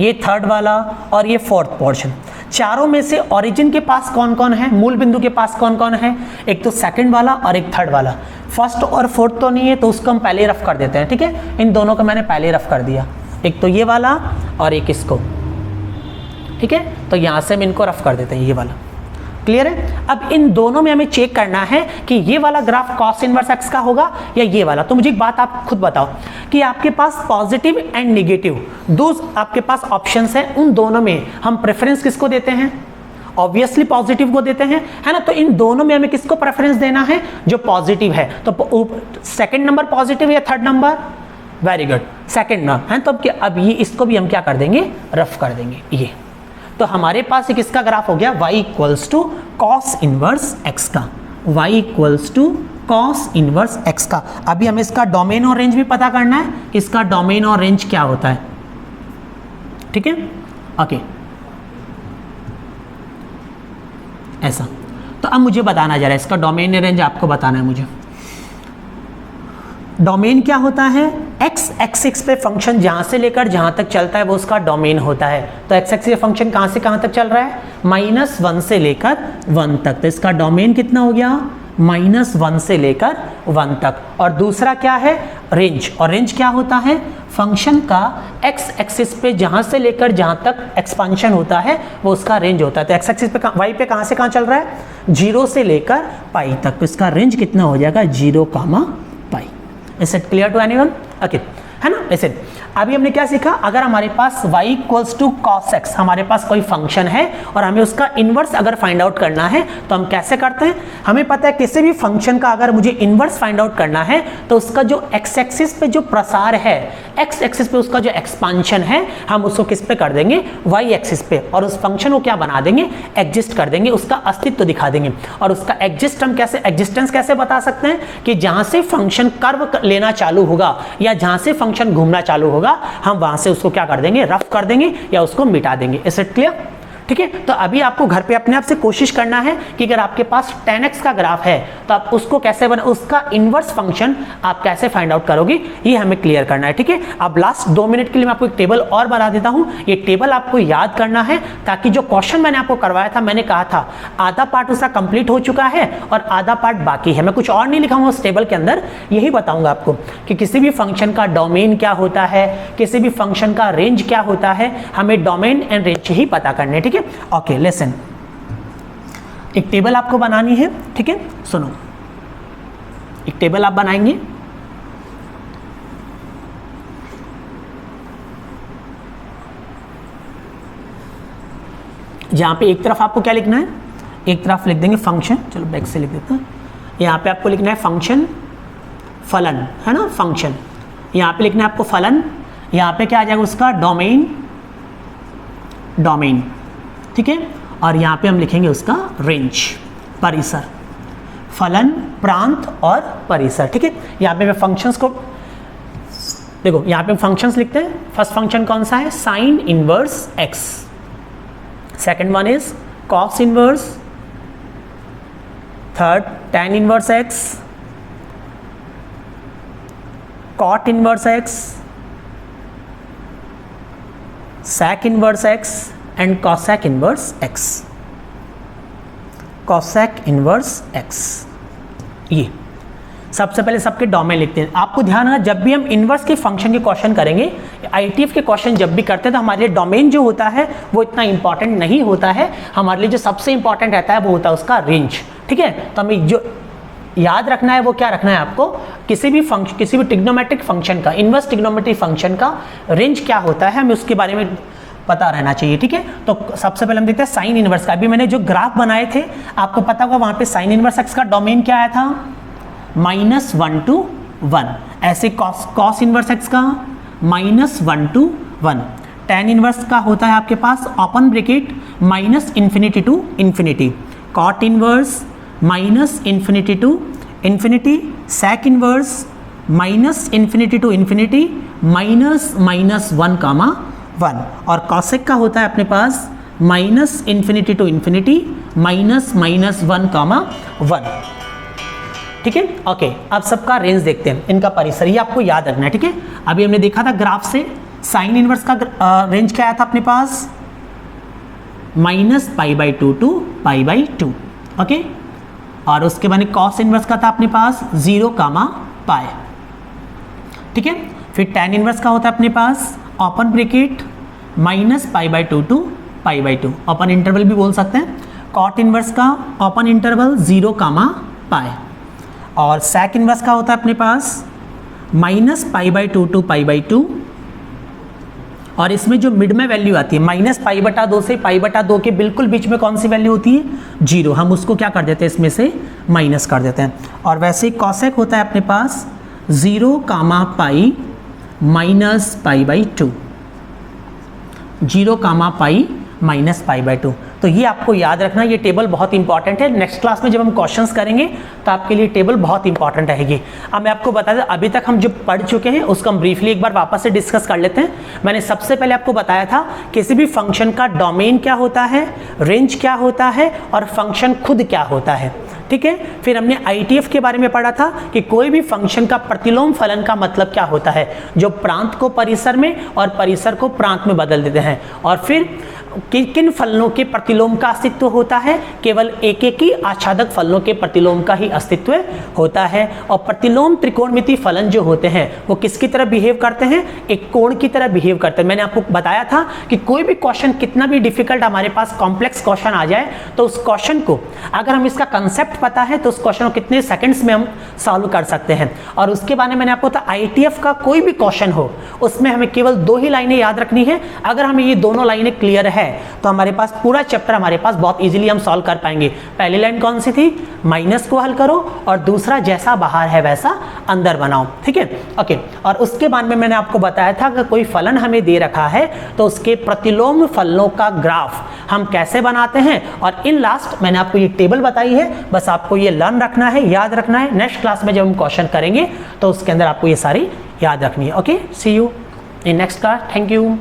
ये थर्ड वाला और ये फोर्थ पोर्शन, चारों में से ओरिजिन के पास कौन कौन है, मूल बिंदु के पास कौन कौन है, एक तो सेकंड वाला और एक थर्ड वाला। फर्स्ट और फोर्थ तो नहीं है, तो उसको हम पहले रफ कर देते हैं, ठीक है। इन दोनों को मैंने पहले रफ कर दिया, एक तो ये वाला और एक इसको, ठीक है। तो यहाँ से हम इनको रफ कर देते हैं, ये वाला। क्लियर है। अब इन दोनों में हमें चेक करना है कि ये वाला ग्राफ कॉस इनवर्स एक्स का होगा या ये वाला। तो मुझे एक बात आप खुद बताओ कि आपके पास पॉजिटिव एंड नेगेटिव दो आपके पास ऑप्शंस हैं, उन दोनों में हम प्रेफरेंस किसको देते हैं? ऑब्वियसली पॉजिटिव को देते हैं, है ना। तो इन दोनों में हमें किसको प्रेफरेंस देना है? जो पॉजिटिव है। तो सेकंड नंबर पॉजिटिव या third number? Very good, second number है। तो अब ये इसको भी हम क्या कर देंगे? रफ कर देंगे। ये तो हमारे पास एक किसका ग्राफ हो गया? y equals to cos inverse x का, y equals to cos inverse x का। अभी हमें इसका डोमेन और रेंज भी पता करना है, इसका डोमेन और रेंज क्या होता है, ठीक है। ओके ऐसा। तो अब मुझे बताना जा रहा है इसका डोमेन और रेंज, आपको बताना है मुझे। डोमेन क्या होता है? एक्स एक्सिस पे फंक्शन जहां से लेकर जहां तक चलता है वो उसका डोमेन होता है। तो एक्स एक्सिस पे फंक्शन कहां से कहां तक चल रहा है? -1 से लेकर 1 तक। तो इसका डोमेन कितना हो गया? -1 से लेकर 1 तक। और दूसरा क्या है? रेंज। और रेंज क्या होता है? फंक्शन का एक्स एक्सिस पे जहां से लेकर जहां तक एक्सपांशन होता है वो उसका रेंज होता है। तो एक्स एक्सिस पे वाई पे कहां से कहां चल रहा है? 0 से लेकर पाई तक। तो इसका रेंज कितना हो जाएगा? 0, pi. Is it clear to anyone? Okay, है ना। ऐसे अभी हमने क्या सीखा? अगर हमारे पास y equals to cos x, हमारे पास कोई फंक्शन है और हमें उसका इनवर्स अगर फाइंड आउट करना है तो हम कैसे करते हैं? हमें पता है किसी भी फंक्शन का अगर मुझे इनवर्स फाइंड आउट करना है तो उसका जो एक्स एक्सिस पे जो प्रसार है, एक्स एक्सिस पे उसका जो एक्सपांशन है, हम उसको किस पे कर देंगे? y एक्सिस पे। और उस फंक्शन को क्या बना देंगे? एग्जिस्ट कर देंगे, उसका अस्तित्व दिखा देंगे। और उसका एग्जिस्टेंस कैसे बता सकते हैं? कि जहां से फंक्शन कर्व लेना चालू होगा या जहां से फंक्शन घूमना चालू होगा, हम वहां से उसको क्या कर देंगे? रफ कर देंगे या उसको मिटा देंगे। Is it clear? ठीक है। तो अभी आपको घर पे अपने आप से कोशिश करना है कि अगर आपके पास 10x का ग्राफ है तो आप उसको कैसे उसका इनवर्स फंक्शन आप कैसे फाइंड आउट करोगे, ये हमें क्लियर करना है। ठीक है। अब लास्ट 2 मिनट के लिए मैं आपको एक टेबल और बना देता हूं। ये टेबल आपको याद करना है ताकि जो क्वेश्चन मैंने आपको करवाया था, मैंने कहा था आधा पार्ट उसका कंप्लीट हो चुका है और आधा पार्ट बाकी है। मैं कुछ और नहीं लिखाऊंगा उस टेबल के अंदर, यही बताऊंगा आपको कि किसी भी फंक्शन का डोमेन क्या होता है, किसी भी फंक्शन का रेंज क्या होता है, हमें डोमेन एंड रेंज ही पता करने। ठीक है। ओके लिसन, एक टेबल आपको बनानी है। ठीक है, सुनो, एक टेबल आप बनाएंगे। जहां पे एक तरफ आपको क्या लिखना है? एक तरफ लिख देंगे फंक्शन, चलो बैक से लिख देते हैं। यहां पे आपको लिखना है फंक्शन फलन, है ना, फंक्शन। यहां पे लिखना है आपको फलन, यहां पे क्या आ जाएगा उसका डोमेन, डोमेन। ठीक है। और यहाँ पे हम लिखेंगे उसका रेंज, परिसर, फलन, प्रांत और परिसर। ठीक है। यहाँ पे मैं फंक्शंस को देखो, यहाँ पे फंक्शंस लिखते हैं। फर्स्ट फंक्शन कौन सा है? Sine inverse x. Second one is cos inverse, third tan inverse x, cot inverse x, sec inverse x and cosec inverse x, cosec inverse x। ये सबसे पहले सबके डोमेन लिखते हैं। आपको ध्यान है जब भी हम इनवर्स के फंक्शन के क्वेश्चन करेंगे, आईटीएफ के क्वेश्चन जब भी करते हैं तो हमारे लिए डोमेन जो होता है वो इतना इंपॉर्टेंट नहीं होता है। हमारे लिए जो सबसे इंपॉर्टेंट रहता है वो होता है उसका रेंज। ठीक है। तो हमें जो याद रखना है वो क्या रखना है आपको? किसी भी ट्रिग्नोमेट्रिक फंक्शन का, इनवर्स ट्रिग्नोमेट्रिक फंक्शन का रेंज क्या होता है, हमें उसके बारे में पता रहना चाहिए। ठीक है। तो सबसे पहले हम देखते हैं साइन इनवर्स का। अभी मैंने जो ग्राफ बनाए थे आपको पता होगा, वहां पे साइन इनवर्स एक्स का डोमेन क्या आया था? -1 to 1। ऐसे कॉस इनवर्स एक्स का -1 to 1। tan इनवर्स का होता है आपके पास open bracket -∞ to ∞। Cot inverse -∞ to ∞। sec inverse -∞ to ∞, -1, और cosec का होता है अपने पास -∞ to -1, ठीक है। ओके, अब सबका रेंज देखते हैं, इनका परिसर, ये आपको याद रखना है। ठीक है। अभी हमने देखा था ग्राफ से साइन इनवर्स का रेंज क्या आया था अपने पास? -π/2 to π/2। ओके। और उसके बाद कॉस इनवर्स का था अपने पास 0, π। ठीक है। फिर tan इनवर्स का होता है अपने पास open bracket -π/2 to π/2, open interval भी बोल सकते हैं, कॉट इनवर्स का ओपन इंटरवल 0 कामा पाई, और सेक इनवर्स का होता है अपने पास -π/2 टू π/2, और इसमें जो मिड में वैल्यू आती है -π/2 से π/2 के बिल्कुल बीच में कौन सी वैल्यू होती है, 0, हम उसको क्या कर देते हैं, इसमें से माइनस कर देते हैं। और वैसे ही कॉसेक होता है अपने पास 0 कामा पाई -π/2, 0 कामा पाई -π/2। तो ये आपको याद रखना, ये टेबल बहुत इंपॉर्टेंट है। नेक्स्ट क्लास में जब हम क्वेश्चंस करेंगे तो आपके लिए टेबल बहुत इंपॉर्टेंट रहेगी। अब मैं आपको बता दें, अभी तक हम जो पढ़ चुके हैं उसको हम ब्रीफली एक बार वापस से डिस्कस कर लेते हैं। मैंने सबसे पहले आपको बताया था किसी भी फंक्शन का डोमेन क्या होता है, रेंज क्या होता है, और फंक्शन खुद क्या होता है, ठीक है। फिर हमने ITF के बारे में पढ़ा था कि कोई भी फंक्शन का प्रतिलोम फलन का मतलब क्या होता है, जो प्रांत को परिसर में और परिसर को प्रांत में बदल देते हैं। और फिर किन फलनों के प्रतिलोम का अस्तित्व होता है, केवल एक एक ही आच्छादक फलनों के प्रतिलोम का ही अस्तित्व होता है। और प्रतिलोम त्रिकोणमिति फलन जो होते हैं वो किसकी तरह बिहेव करते हैं, एक कोण की तरह बिहेव करते हैं। मैंने आपको बताया था कि कोई भी क्वेश्चन कितना भी डिफिकल्ट हमारे पास कॉम्प्लेक्स क्वेश्चन आ जाए तो उस क्वेश्चन को अगर हम इसका कंसेप्ट पता है तो उस क्वेश्चन को कितने सेकंड्स में हम सॉल्व कर सकते हैं। और उसके बारे में मैंने आपको बताया ITF का कोई भी क्वेश्चन हो उसमें हमें केवल 2 ही लाइनें याद रखनी है। अगर हमें ये दोनों लाइनें क्लियर है तो हमारे पास पूरा चैप्टर हमारे पास बहुत इजीली हम सॉल्व कर पाएंगे। पहली लाइन कौन सी थी, माइनस को हल करो, और दूसरा जैसा बाहर है वैसा अंदर बनाओ, ठीक है, ओके। और उसके बाद में मैंने आपको बताया था कि कोई फलन हमें दे रखा है तो उसके प्रतिलोम फलनों का ग्राफ हम कैसे बनाते हैं। और इन लास्ट मैंने आपको ये टेबल बताई है, बस आपको ये लर्न रखना है, याद रखना है। नेक्स्ट क्लास में जब हम क्वेश्चन करेंगे तो उसके अंदर आपको ये सारी याद रखनी है। Okay, see you in next class, thank you.